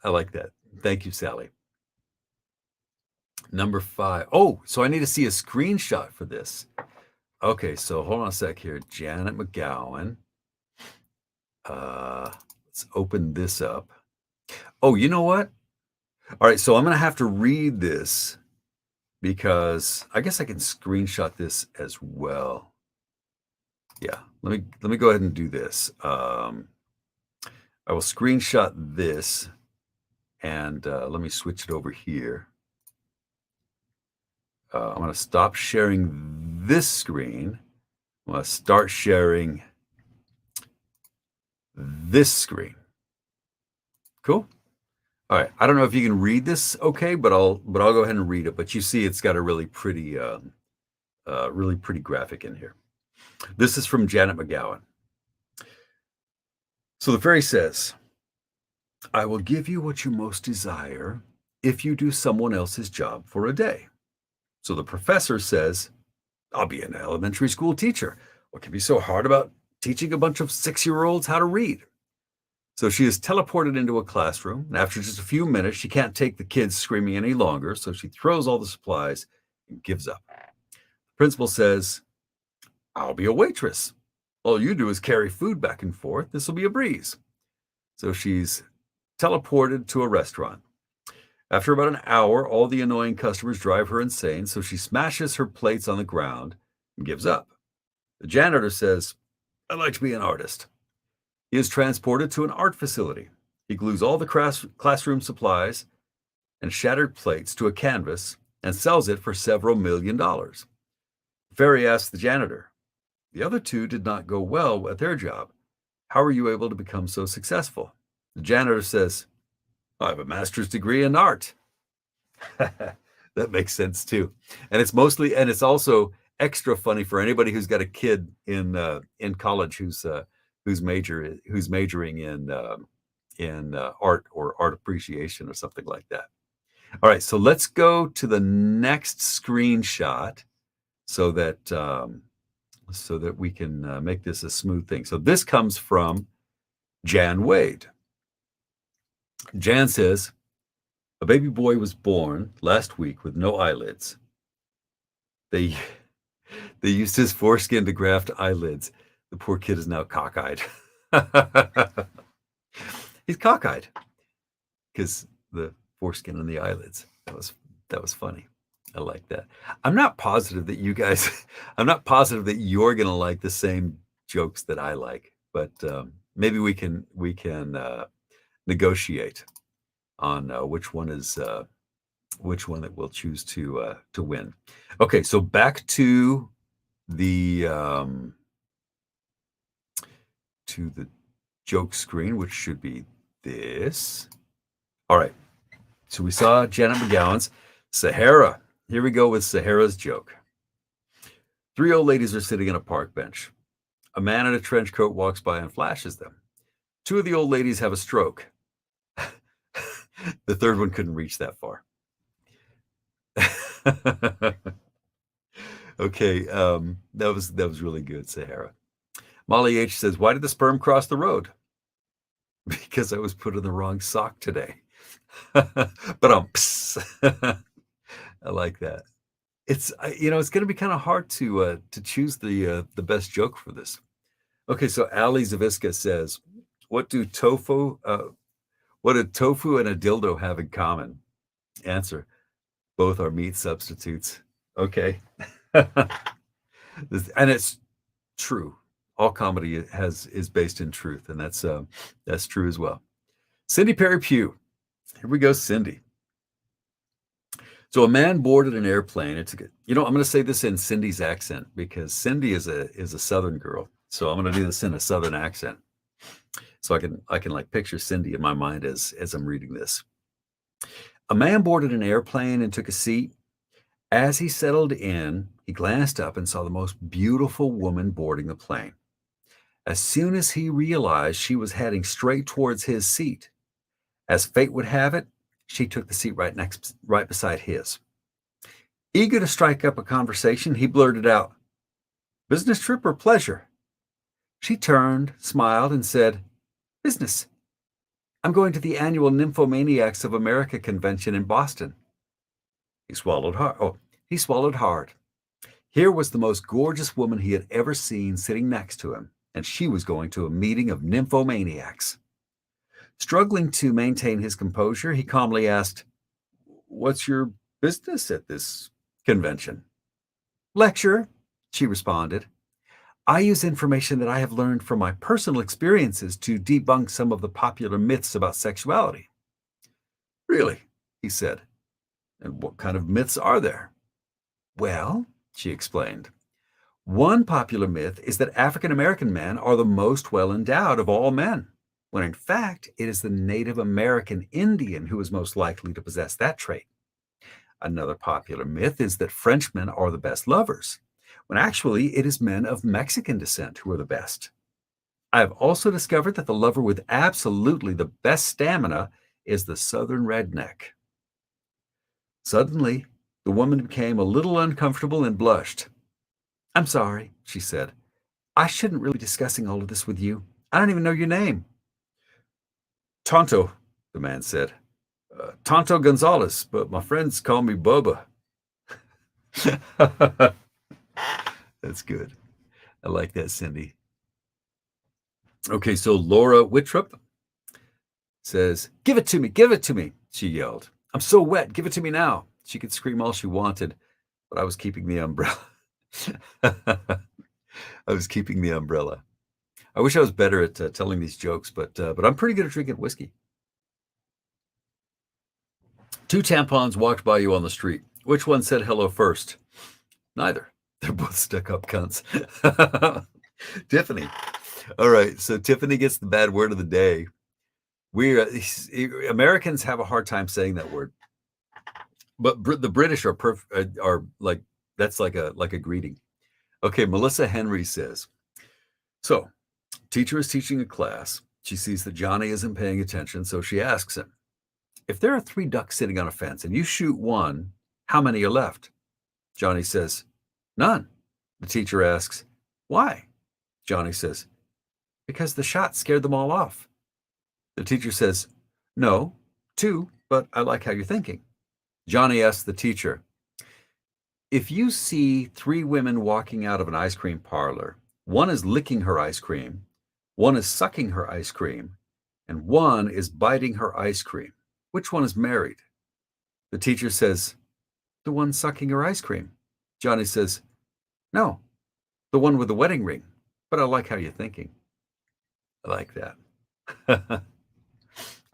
I like that. Thank you, Sally. Number 5. Oh, so I need to see a screenshot for this. Okay, so hold on a sec here. Janet McGowan. Let's open this up. Oh, you know what? All right, so I'm going to have to read this because I guess I can screenshot this as well. Yeah, let me go ahead and do this. I will screenshot this and let me switch it over here. I'm going to stop sharing this screen. I'm going to start sharing this screen. Cool. All right. I don't know if you can read this okay, but I'll go ahead and read it. But you see it's got a really pretty graphic in here. This is from Janet McGowan. So the fairy says, I will give you what you most desire if you do someone else's job for a day. So the professor says, I'll be an elementary school teacher. What can be so hard about teaching a bunch of 6-year-olds how to read? So she is teleported into a classroom, and after just a few minutes, she can't take the kids screaming any longer, so she throws all the supplies and gives up. The principal says, I'll be a waitress. All you do is carry food back and forth. This will be a breeze. So she's teleported to a restaurant. After about an hour, all the annoying customers drive her insane, so she smashes her plates on the ground and gives up. The janitor says, "I'd like to be an artist." He is transported to an art facility. He glues all the classroom supplies and shattered plates to a canvas and sells it for several $1,000,000. Fairy asks the janitor, "The other two did not go well at their job. How are you able to become so successful?" The janitor says, "I have a master's degree in art." That makes sense too. And it's also extra funny for anybody who's got a kid in college who's majoring in art or art appreciation or something like that. All right, so let's go to the next screenshot so that we can make this a smooth thing. So this comes from Jan Wade. Jan says, "A baby boy was born last week with no eyelids. They used his foreskin to graft eyelids. The poor kid is now cockeyed." He's cockeyed because the foreskin and the eyelids. That was funny. I like that. I'm not positive that I'm not positive that you're going to like the same jokes that I like, but maybe we can negotiate on which one that we'll choose to win. Okay, so back to the joke screen, which should be this. All right, so we saw Janet McGowan's Sahara. Here we go with Sahara's joke. 3 old ladies are sitting on a park bench. A man in a trench coat walks by and flashes them. 2 of the old ladies have a stroke. The third one couldn't reach that far. Okay, that was really good, Sahara. Molly H says, "Why did the sperm cross the road?" "Because I was put in the wrong sock today." But I like that. It's it's going to be kind of hard to choose the best joke for this. Okay, so Ali Zaviska says, what do tofu and a dildo have in common? Answer, both are meat substitutes. Okay. And it's true. All comedy is based in truth, and that's true as well. Cindy Perry Pugh. Here we go, Cindy. So a man boarded an airplane. I'm going to say this in Cindy's accent because Cindy is a Southern girl. So I'm going to do this in a Southern accent. So I can like picture Cindy in my mind as I'm reading this. A man boarded an airplane and took a seat. As he settled in, he glanced up and saw the most beautiful woman boarding the plane. As soon as he realized she was heading straight towards his seat, as fate would have it, she took the seat right beside his. Eager to strike up a conversation, he blurted out, "Business trip or pleasure?" She turned, smiled, and said, "Business. I'm going to the annual Nymphomaniacs of America convention in Boston." He swallowed hard. Here was the most gorgeous woman he had ever seen sitting next to him, and she was going to a meeting of nymphomaniacs. Struggling to maintain his composure, he calmly asked, "What's your business at this convention?" "Lecture," she responded. "I use information that I have learned from my personal experiences to debunk some of the popular myths about sexuality." "Really?" he said. "And what kind of myths are there?" "Well," she explained, "one popular myth is that African American men are the most well endowed of all men, when in fact it is the Native American Indian who is most likely to possess that trait. Another popular myth is that Frenchmen are the best lovers, when actually it is men of Mexican descent who are the best. I have also discovered that the lover with absolutely the best stamina is the Southern redneck." Suddenly, the woman became a little uncomfortable and blushed. "I'm sorry," she said. "I shouldn't really be discussing all of this with you. I don't even know your name." "Tonto," the man said. "Tonto Gonzalez, but my friends call me Bubba." That's good. I like that, Cindy. Okay, so Laura Wittrup says, give it to me," she yelled. I'm so wet. Give it to me now. She could scream all she wanted, but I was keeping the umbrella. I was keeping the umbrella. I wish I was better at telling these jokes, but I'm pretty good at drinking whiskey. 2 tampons walked by you on the street. Which one said hello first? Neither. They're both stuck-up cunts. Tiffany. All right, so Tiffany gets the bad word of the day. We Americans have a hard time saying that word, but the British are like, that's like a greeting. Okay, Melissa Henry says, so teacher is teaching a class. She sees that Johnny isn't paying attention, so she asks him, if there are 3 ducks sitting on a fence and you shoot one, how many are left? Johnny says, none. The teacher asks, why? Johnny says, because the shot scared them all off. The teacher says, no, 2, but I like how you're thinking. Johnny asks the teacher, if you see 3 women walking out of an ice cream parlor, one is licking her ice cream, one is sucking her ice cream, and one is biting her ice cream, which one is married? The teacher says, the one sucking her ice cream. Johnny says, no, the one with the wedding ring, but I like how you're thinking. I like that.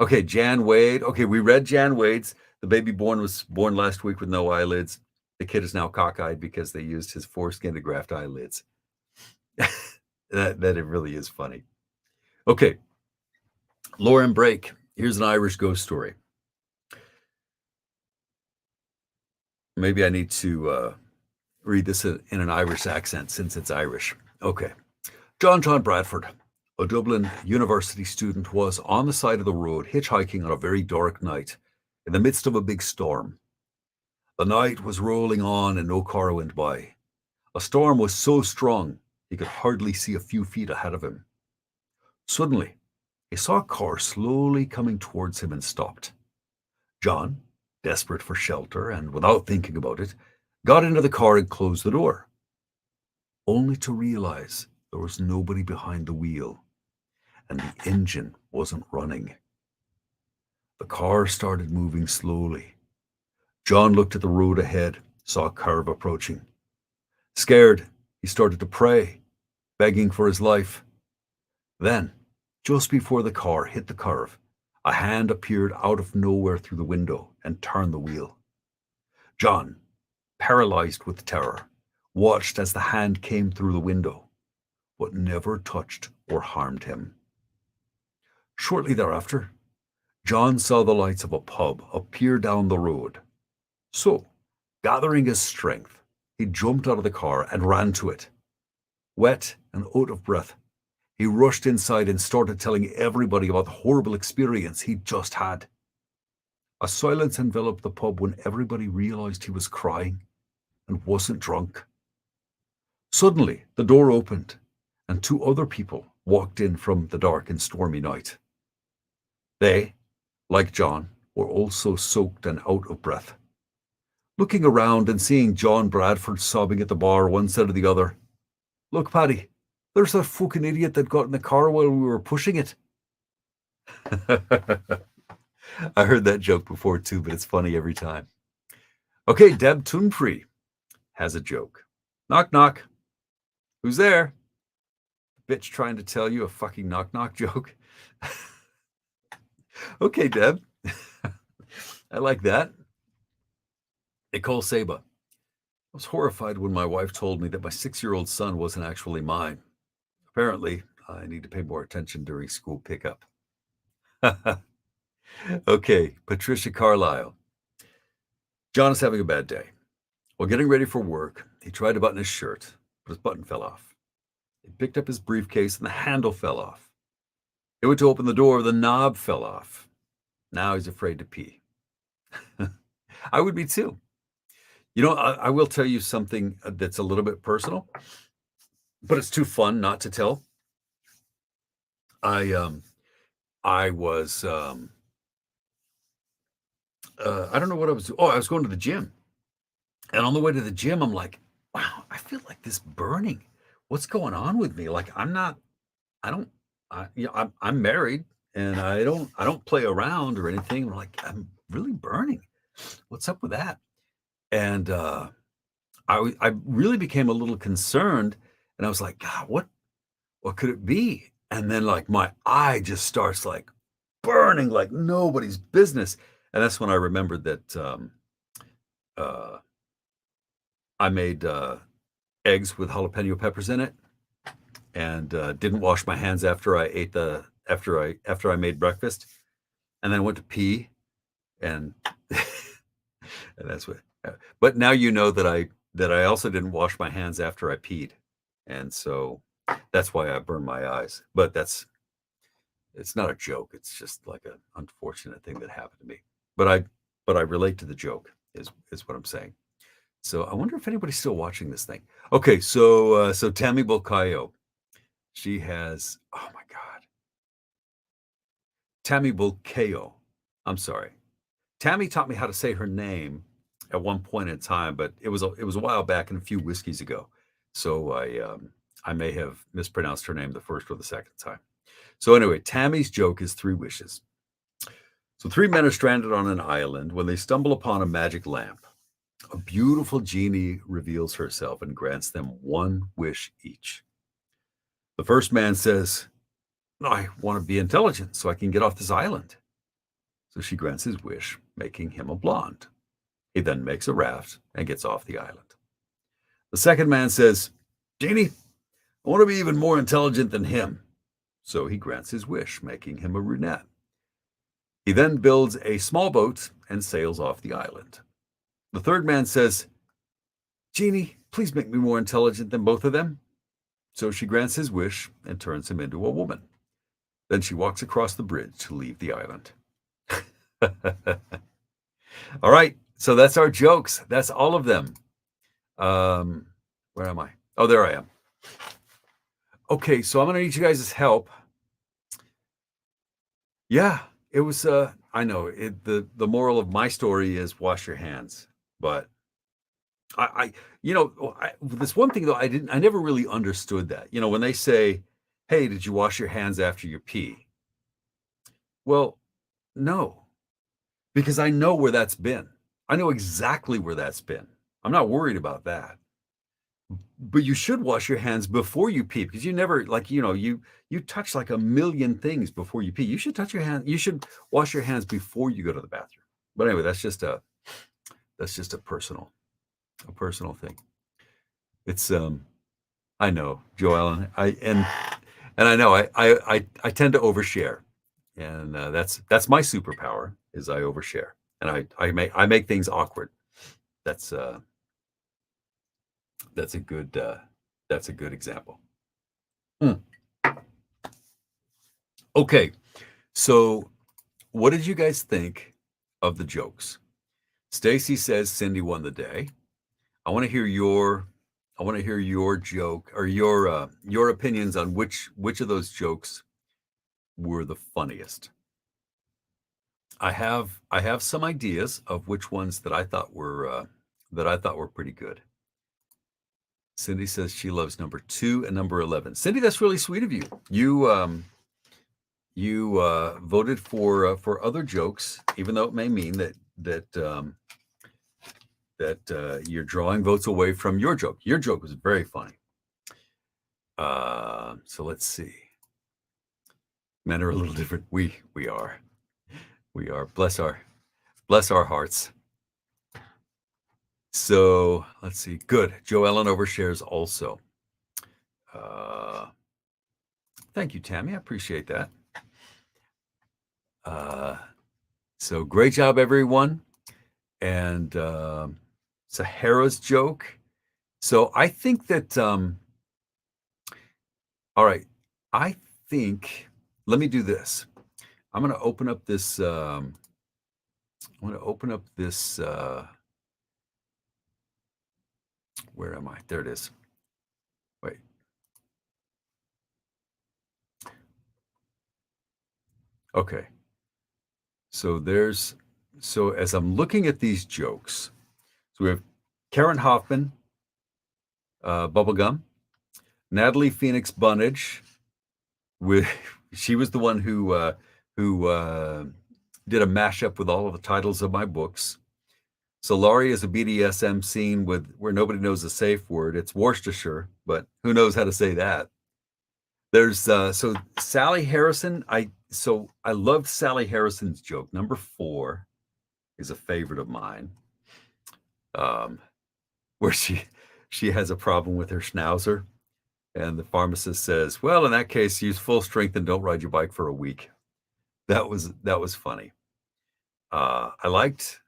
Okay, Jan Wade. Okay, we read Jan Wade's. The baby was born last week with no eyelids. The kid is now cockeyed because they used his foreskin to graft eyelids. that it really is funny. Okay, Lauren Brake. Here's an Irish ghost story. Maybe I need to read this in an Irish accent since it's Irish. Okay. John Bradford, a Dublin University student, was on the side of the road hitchhiking on a very dark night in the midst of a big storm. The night was rolling on and no car went by. A storm was so strong he could hardly see a few feet ahead of him. Suddenly, he saw a car slowly coming towards him and stopped. John, desperate for shelter and without thinking about it, got into the car and closed the door, only to realize there was nobody behind the wheel and the engine wasn't running. The car started moving slowly. John looked at the road ahead, saw a curve approaching. Scared, he started to pray, begging for his life. Then, just before the car hit the curve, a hand appeared out of nowhere through the window and turned the wheel. John, paralyzed with terror, watched as the hand came through the window, but never touched or harmed him. Shortly thereafter, John saw the lights of a pub appear down the road. So, gathering his strength, he jumped out of the car and ran to it. Wet and out of breath, he rushed inside and started telling everybody about the horrible experience he'd just had. A silence enveloped the pub when everybody realized he was crying and wasn't drunk. Suddenly, the door opened and 2 other people walked in from the dark and stormy night. They, like John, were also soaked and out of breath. Looking around and seeing John Bradford sobbing at the bar, one said to the other, "Look, Paddy, there's that fucking idiot that got in the car while we were pushing it." I heard that joke before too, but it's funny every time. Okay, Deb Tunfree has a joke. Knock, knock. Who's there? Bitch trying to tell you a fucking knock, knock joke. Okay, Deb. I like that. Nicole Saba. I was horrified when my wife told me that my 6-year-old son wasn't actually mine. Apparently, I need to pay more attention during school pickup. Okay, Patricia Carlisle. John is having a bad day. While getting ready for work, he tried to button his shirt, but his button fell off. He picked up his briefcase and the handle fell off. He went to open the door, the knob fell off. Now he's afraid to pee. I would be too. You know, I will tell you something that's a little bit personal, but it's too fun not to tell. I was I don't know what I was. Oh, I was going to the gym, and on the way to the gym, I'm like, wow, I feel like this burning. What's going on with me? Like, I'm not. I don't. I'm married, and I don't play around or anything. I'm like, I'm really burning. What's up with that? And I really became a little concerned, and I was like, God, what could it be? And then like my eye just starts like burning like nobody's business. And that's when I remembered that uh, I made eggs with jalapeno peppers in it, and didn't wash my hands after I ate after I made breakfast, and then I went to pee, and and that's what. But now you know that I also didn't wash my hands after I peed, and so that's why I burned my eyes. But it's not a joke. It's just like an unfortunate thing that happened to me. But I relate to the joke is what I'm saying. So I wonder if anybody's still watching this thing. Okay, so Tammy Bulkayo, she has, oh my God, Tammy Bulkayo. I'm sorry. Tammy taught me how to say her name at one point in time, but it was a while back and a few whiskeys ago. So I may have mispronounced her name the first or the second time. So anyway, Tammy's joke is 3 wishes. So 3 men are stranded on an island when they stumble upon a magic lamp. A beautiful genie reveals herself and grants them 1 wish each. The first man says, I want to be intelligent so I can get off this island. So she grants his wish, making him a blonde. He then makes a raft and gets off the island. The second man says, Genie, I want to be even more intelligent than him. So he grants his wish, making him a brunette. He then builds a small boat and sails off the island. The third man says, Genie, please make me more intelligent than both of them. So she grants his wish and turns him into a woman. Then she walks across the bridge to leave the island. All right, so that's our jokes. That's all of them. Where am I? Oh, there I am. Okay, so I'm going to need you guys' help. Yeah, it was, I know, the moral of my story is wash your hands. But this one thing though, I never really understood that. You know, when they say, hey, did you wash your hands after you pee? Well, no, because I know where that's been. I know exactly where that's been. I'm not worried about that. But you should wash your hands before you pee, because you never, like, you touch like a million things before you pee. You should touch your hand. You should wash your hands before you go to the bathroom. But anyway, that's just a personal thing. It's I know, Joe Allen. And I know I tend to overshare, and that's my superpower is I overshare, and I make things awkward. That's a good example. Okay, so what did you guys think of the jokes? Stacy says Cindy won the day. I want to hear your joke or your opinions on which of those jokes were the funniest. I have some ideas of which ones that I thought were pretty good. Cindy says she loves number 2 and number 11. Cindy, that's really sweet of you. You voted for other jokes, even though it may mean that you're drawing votes away from your joke. Your joke was very funny. So let's see. Men are a little different. We are. Bless our hearts. So let's see. Good. Joe Ellen overshares also. Thank you, Tammy. I appreciate that. So great job, everyone. And Sahara's joke. So I think that, all right, I think, let me do this. I'm going to open up this, where am I? There it is. Wait. Okay. So as I'm looking at these jokes, so we have Karen Hoffman, Bubblegum, Natalie Phoenix Bunnage, she was the one who did a mashup with all of the titles of my books. So Laurie is a BDSM scene where nobody knows a safe word. It's Worcestershire, but who knows how to say that? There's so Sally Harrison. I loved Sally Harrison's joke. Number 4 is a favorite of mine, where she has a problem with her schnauzer, and the pharmacist says, "Well, in that case, use full strength and don't ride your bike for a week." That was funny. I liked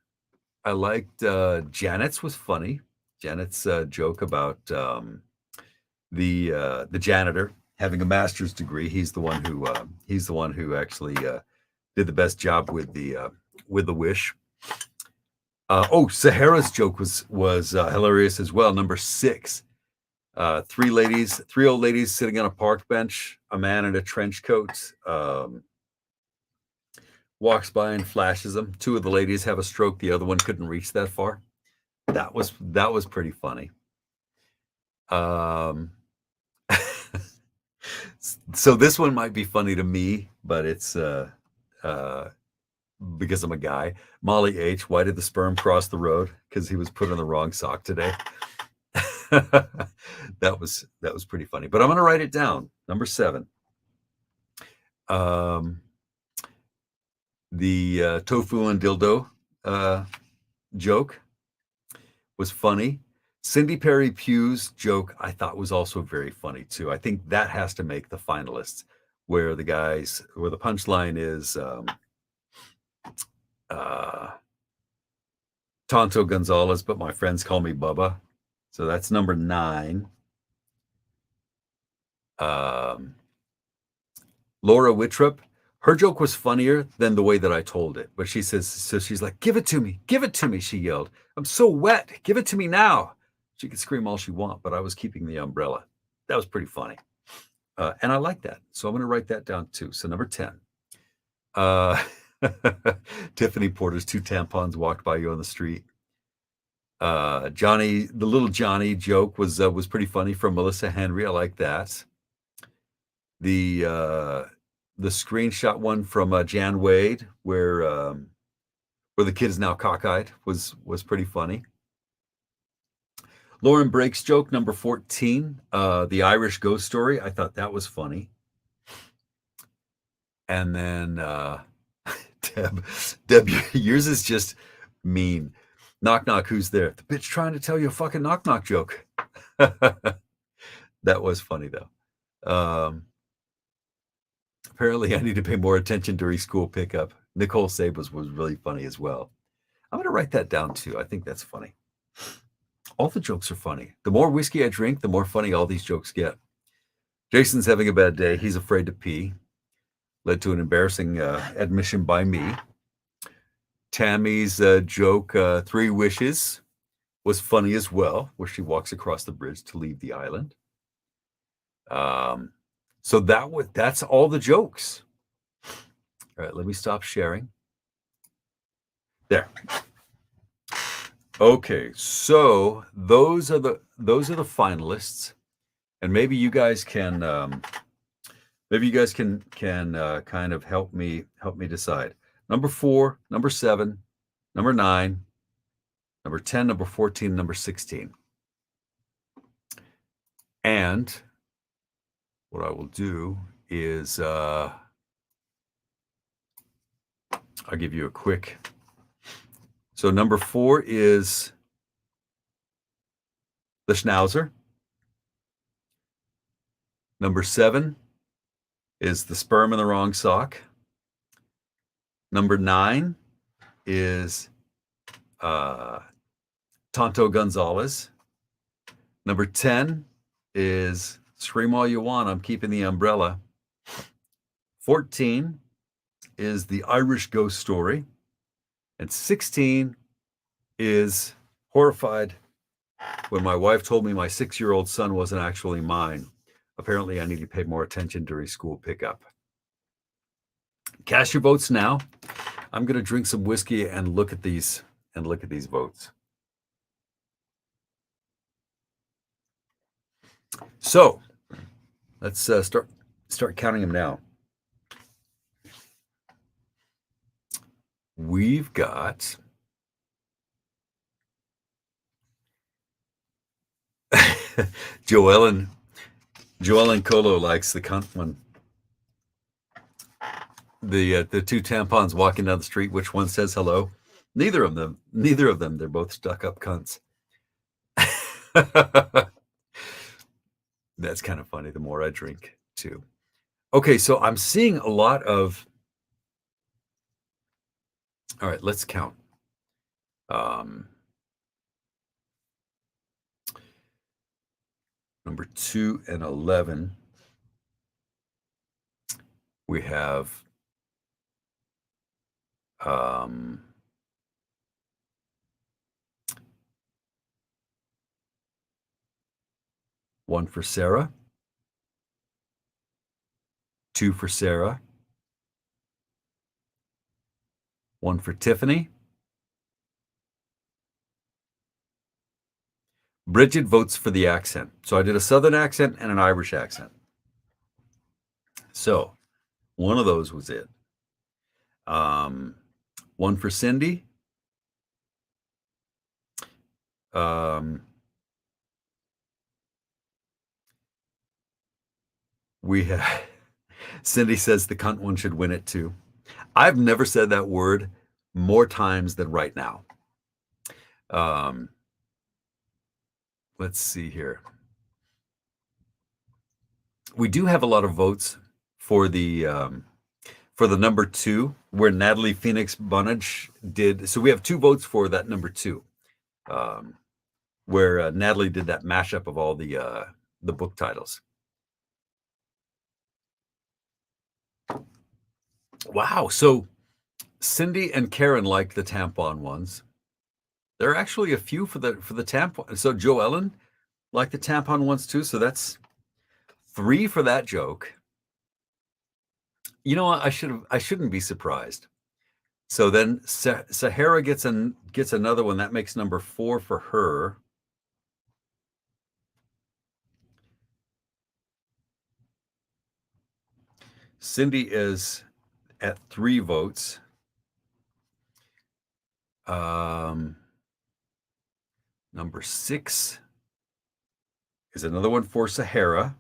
Janet's was funny. Janet's joke about the janitor having a master's degree. He's the one who actually did the best job with the wish. Sahara's joke was hilarious as well. Number 6, 3 old ladies sitting on a park bench. A man in a trench coat walks by and flashes them. 2 of the ladies have a stroke. The other one couldn't reach that far. That was pretty funny. So this one might be funny to me, but it's because I'm a guy. Molly H. Why did the sperm cross the road? Because he was put on the wrong sock today. That was pretty funny. But I'm going to write it down. Number 7. The tofu and dildo joke was funny. Cindy Perry Pugh's joke I thought was also very funny too. I think that has to make the finalists, where the punchline is Tonto Gonzalez, but my friends call me Bubba. So that's number 9. Laura Wittrup, her joke was funnier than the way that I told it. But she says, so she's like, give it to me, she yelled. I'm so wet, give it to me now. She could scream all she wants, but I was keeping the umbrella. That was pretty funny. And I like that. So I'm going to write that down too. So number 10. Tiffany Porter's 2 tampons walked by you on the street. The little Johnny joke was pretty funny from Melissa Henry. I like that. The screenshot one from Jan Wade, where the kid is now cockeyed, was pretty funny. Lauren Brake's joke, number 14, the Irish ghost story. I thought that was funny. And then Deb, yours is just mean. Knock, knock, who's there? The bitch trying to tell you a fucking knock, knock joke. That was funny, though. Apparently, I need to pay more attention during school pickup. Nicole Sabas was really funny as well. I'm going to write that down, too. I think that's funny. All the jokes are funny. The more whiskey I drink, the more funny all these jokes get. Jason's having a bad day. He's afraid to pee. Led to an embarrassing admission by me. Tammy's joke, 3 wishes, was funny as well, where she walks across the bridge to leave the island. So that's all the jokes. All right, let me stop sharing. There. Okay, so those are the finalists, and maybe you guys can kind of help me decide. Number 4, number 7, number 9, number 10, number 14, number 16. And what I will do is I'll give you a quick. So number 4 is the Schnauzer. Number 7 is the sperm in the wrong sock. Number 9 is Tonto Gonzalez. Number 10 is Scream All You Want, I'm Keeping the Umbrella. 14 is the Irish ghost story. And 16 is Horrified when my wife told me my 6-year-old son wasn't actually mine. Apparently, I need to pay more attention during school pickup. Cast your votes now. I'm going to drink some whiskey and look at these votes. So let's start counting them now. We've got Joellen Colo likes the cunt one. The two tampons walking down the street. Which one says hello? Neither of them. They're both stuck-up cunts. That's kind of funny. The more I drink, too. Okay, so I'm seeing a lot of. All right, let's count. Number 2 and 11. We have 1 for Sarah, 2 for Sarah, 1 for Tiffany. Bridget votes for the accent. So I did a Southern accent and an Irish accent. So one of those was it. 1 for Cindy. We have Cindy says the cunt one should win it too. I've never said that word more times than right now. Let's see here. We do have a lot of votes for the number 2, where Natalie Phoenix Bunnage did. So we have 2 votes for that number 2, where Natalie did that mashup of all the book titles. Wow. So Cindy and Karen like the tampon ones. There are actually a few for the tampon. So Joe Ellen liked the tampon ones too. So that's 3 for that joke. You know what? I shouldn't be surprised. So then Sahara gets another one. That makes number 4 for her. Cindy is at 3 votes. Number 6 is another one for Sahara.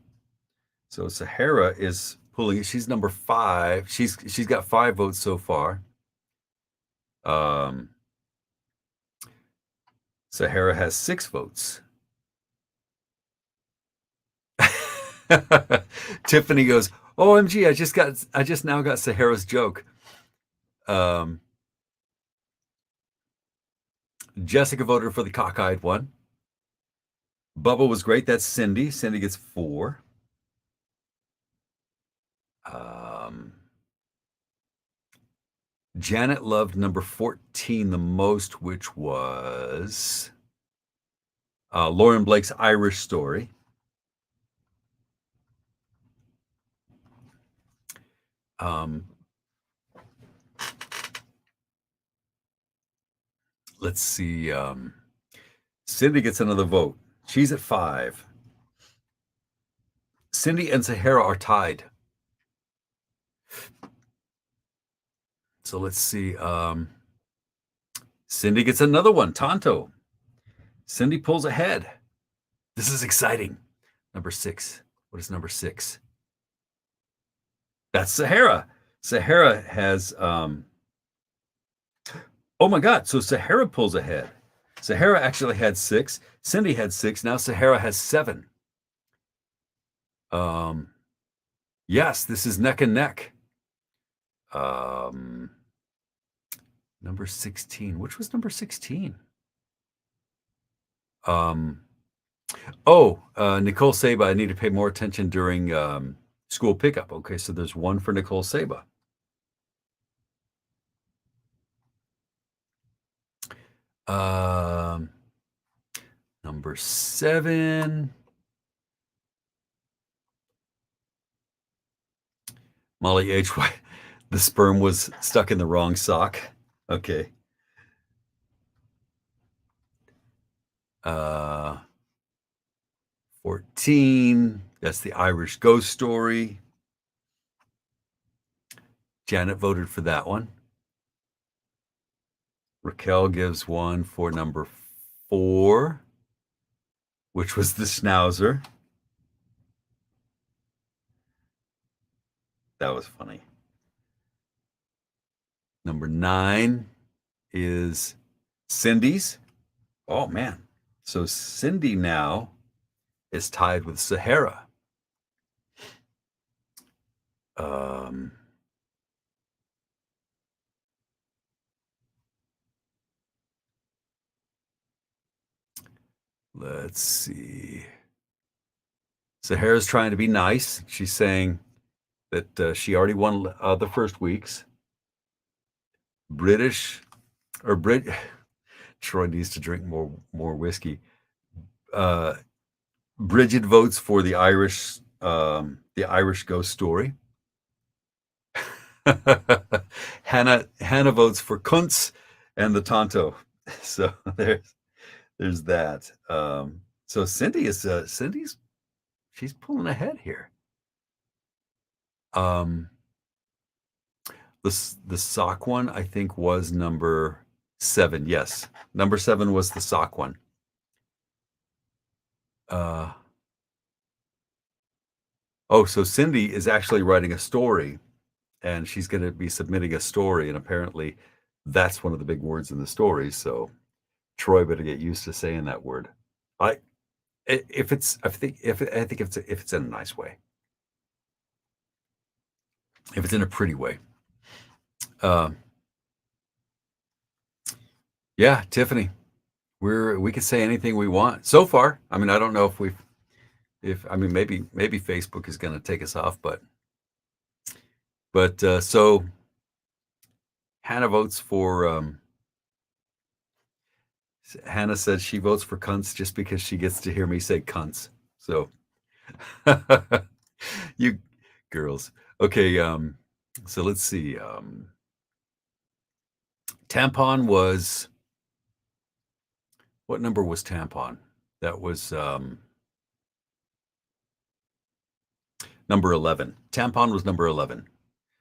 So Sahara is pulling. She's number 5. She's got 5 votes so far. Sahara has 6 votes. Tiffany goes, OMG, I just now got Sahara's joke. Jessica voted for the cockeyed one. Bubba was great. That's Cindy. Cindy gets 4. Janet loved number 14 the most, which was Lauren Blake's Irish Story. Let's see. Cindy gets another vote. She's at 5. Cindy and Sahara are tied. So let's see. Cindy gets another one. Tonto. Cindy pulls ahead. This is exciting. Number 6. What is number 6? That's Sahara. Sahara has. Oh my God. So Sahara pulls ahead. Sahara actually had 6. Cindy had 6. Now Sahara has 7. Yes, this is neck and neck. Number 16. Which was number 16? Nicole Saba. I need to pay more attention during school pickup. Okay, so there's 1 for Nicole Saba. Number 7. Molly H. The sperm was stuck in the wrong sock. Okay. 14. That's the Irish ghost story. Janet voted for that one. Raquel gives 1 for number 4. which was the Schnauzer. That was funny. Number 9 is Cindy's. Oh, man. So Cindy now is tied with Sahara. Let's see. Sahara's trying to be nice. She's saying that she already won the first weeks. British or Brit. Troy needs to drink more whiskey. Bridget votes for the Irish ghost story. Hannah votes for Kuntz and the Tonto. So there's that. So Cindy's she's pulling ahead here. The sock one, I think, was number 7. Yes, number 7 was the sock one. So Cindy is actually writing a story, and she's going to be submitting a story, and apparently that's one of the big words in the story. So Troy better get used to saying that word. I think if it's in a nice way, if it's in a pretty way. Yeah, Tiffany, we can say anything we want so far. I mean, I don't know if maybe Facebook is going to take us off, but so Hannah votes for. Hannah said she votes for cunts just because she gets to hear me say cunts. So, you girls, okay. So let's see. Tampon was. What number was tampon? That was number 11. Tampon was number 11.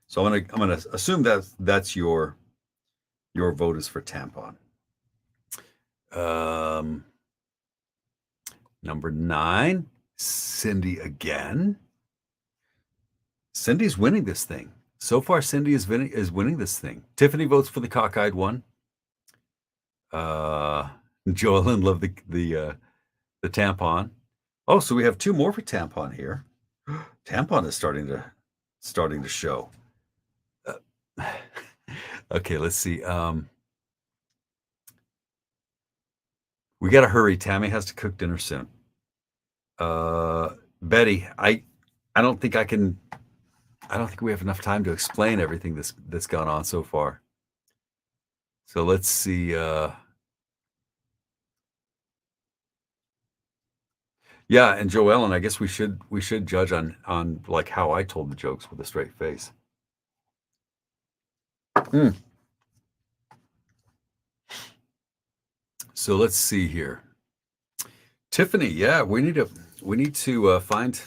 So I'm gonna assume that's your vote is for tampon. Number 9, Cindy again. Cindy's winning this thing. So far, Cindy is winning this thing. Tiffany votes for the cockeyed one. Joellen loved the tampon. Oh, so we have 2 more for tampon here. Tampon is starting to show. Okay, let's see. We got to hurry. Tammy has to cook dinner soon. Betty, I don't think we have enough time to explain everything that's gone on so far. So let's see. Yeah, and Joellen, I guess we should judge on like how I told the jokes with a straight face. So let's see here. Tiffany, yeah, we need to find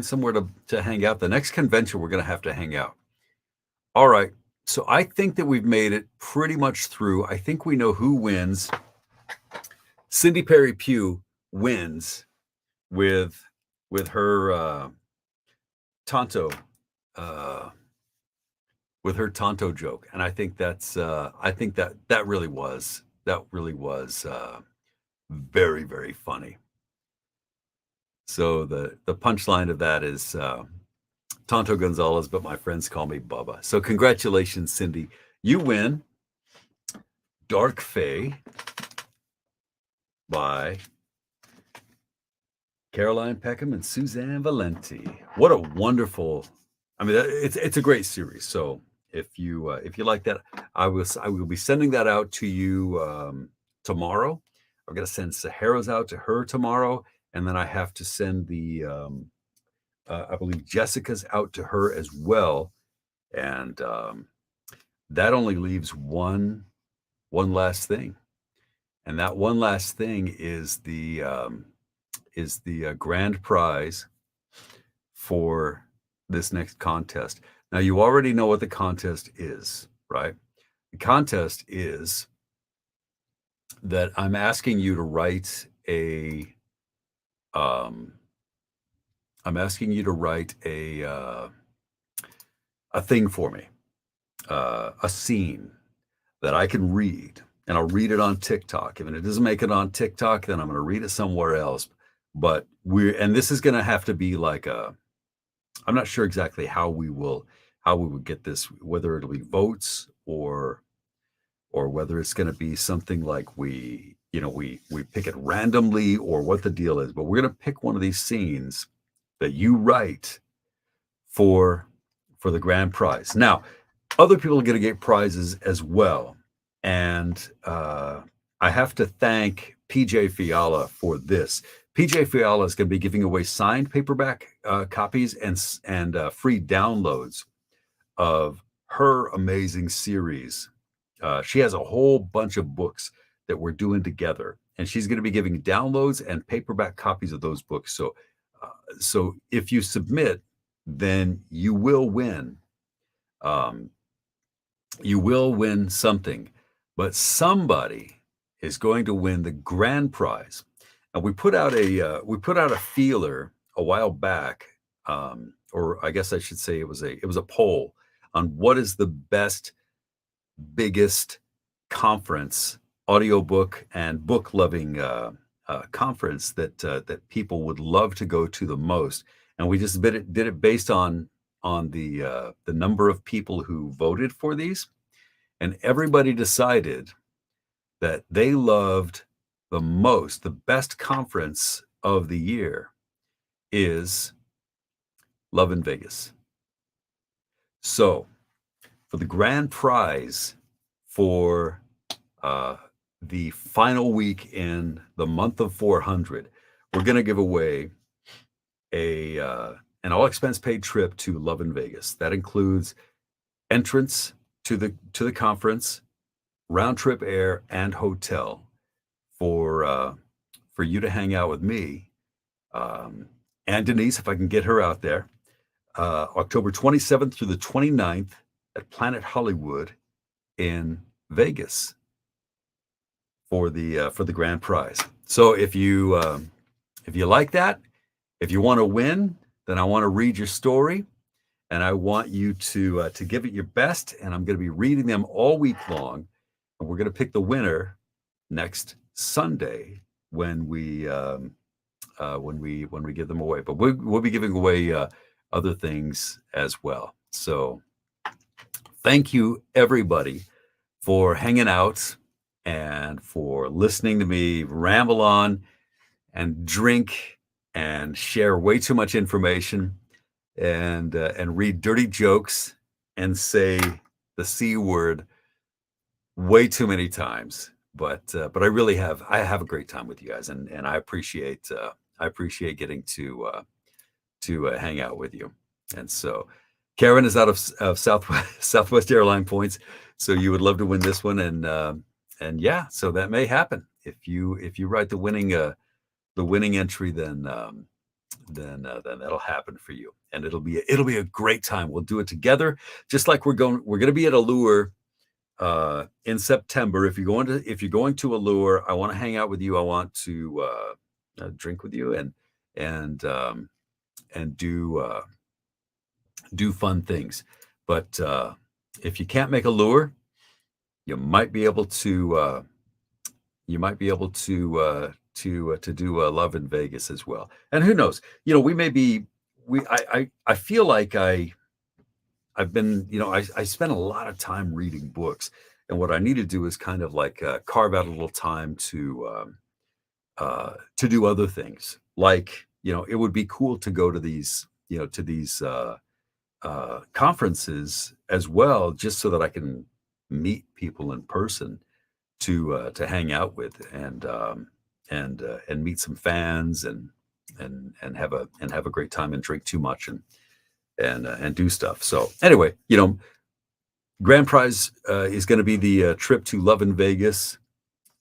somewhere to hang out. The next convention we're going to have to hang out. All right. So I think that we've made it pretty much through. I think we know who wins. Cindy Perry Pugh wins with her Tonto joke, and I think that's that really was very, very funny. So the punchline of that is Tonto Gonzalez, but my friends call me Bubba. So congratulations, Cindy. You win Dark Fae by Caroline Peckham and Suzanne Valenti. What a wonderful, it's a great series. So if you like that, I will be sending that out to you tomorrow. I'm going to send Sahara's out to her tomorrow, and then I have to send the I believe Jessica's out to her as well, and that only leaves one last thing, and that one last thing is the grand prize for this next contest. Now, you already know what the contest is, right? The contest is that I'm asking you to write a um, I'm asking you to write a thing for me, a scene that I can read, and I'll read it on TikTok. If it doesn't make it on TikTok, then I'm going to read it somewhere else. But and this is going to have to be like I'm not sure exactly how we would get this, whether it'll be votes or whether it's going to be something like we pick it randomly or what the deal is. But we're going to pick one of these scenes that you write for the grand prize. Now, other people are going to get prizes as well, and I have to thank PJ Fiala for this. PJ Fiala is going to be giving away signed paperback copies and free downloads of her amazing series. She has a whole bunch of books that we're doing together, and she's going to be giving downloads and paperback copies of those books. So if you submit, then you will win. You will win something, but somebody is going to win the grand prize. And we put out a feeler a while back, or I guess I should say it was a poll on what is the best, biggest conference, audiobook and book loving conference that people would love to go to the most. And we just did it based on the number of people who voted for these, and everybody decided that they loved the best conference of the year is Love in Vegas. So for the grand prize for the final week in the month of 400, we're going to give away an all expense paid trip to Love in Vegas. That includes entrance to the conference, round trip air and hotel for you to hang out with me and Denise, if I can get her out there, October 27th through the 29th at Planet Hollywood in Vegas for the grand prize. So if you like that, if you want to win, then I want to read your story, and I want you to give it your best. And I'm going to be reading them all week long, and we're going to pick the winner next Sunday when we give them away. But we'll be giving away other things as well. So thank you everybody for hanging out and for listening to me ramble on and drink and share way too much information and read dirty jokes and say the C word way too many times. But I really have a great time with you guys, and I appreciate getting to hang out with you. And so Karen is out of Southwest Airline points, so you would love to win this one, and yeah, so that may happen if you write the winning entry, then that'll happen for you, and it'll be a great time. We'll do it together, just like we're going to be at Allure in September. If you're going to Allure, I want to hang out with you. I want to drink with you and do fun things. But if you can't make Allure, you might be able to do Love in Vegas as well. And who knows? I feel like I've been, I spend a lot of time reading books, and what I need to do is kind of like carve out a little time to do other things. Like, it would be cool to go to these conferences as well, just so that I can meet people in person to hang out with and meet some fans and have a great time and drink too much and do stuff. So anyway, grand prize is going to be the trip to Love in Vegas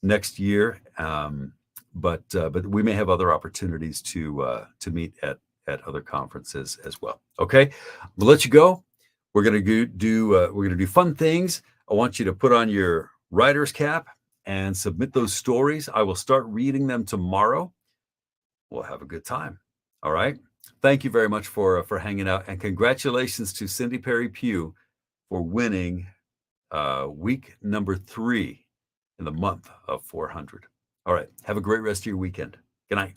next year. But we may have other opportunities to meet at other conferences as well. Okay, we'll let you go. We're gonna do fun things. I want you to put on your writer's cap and submit those stories. I will start reading them tomorrow. we'll have a good time. All right. Thank you very much for hanging out, and congratulations to Cindy Perry Pugh for winning week number 3 in the month of 400. All right. Have a great rest of your weekend. Good night.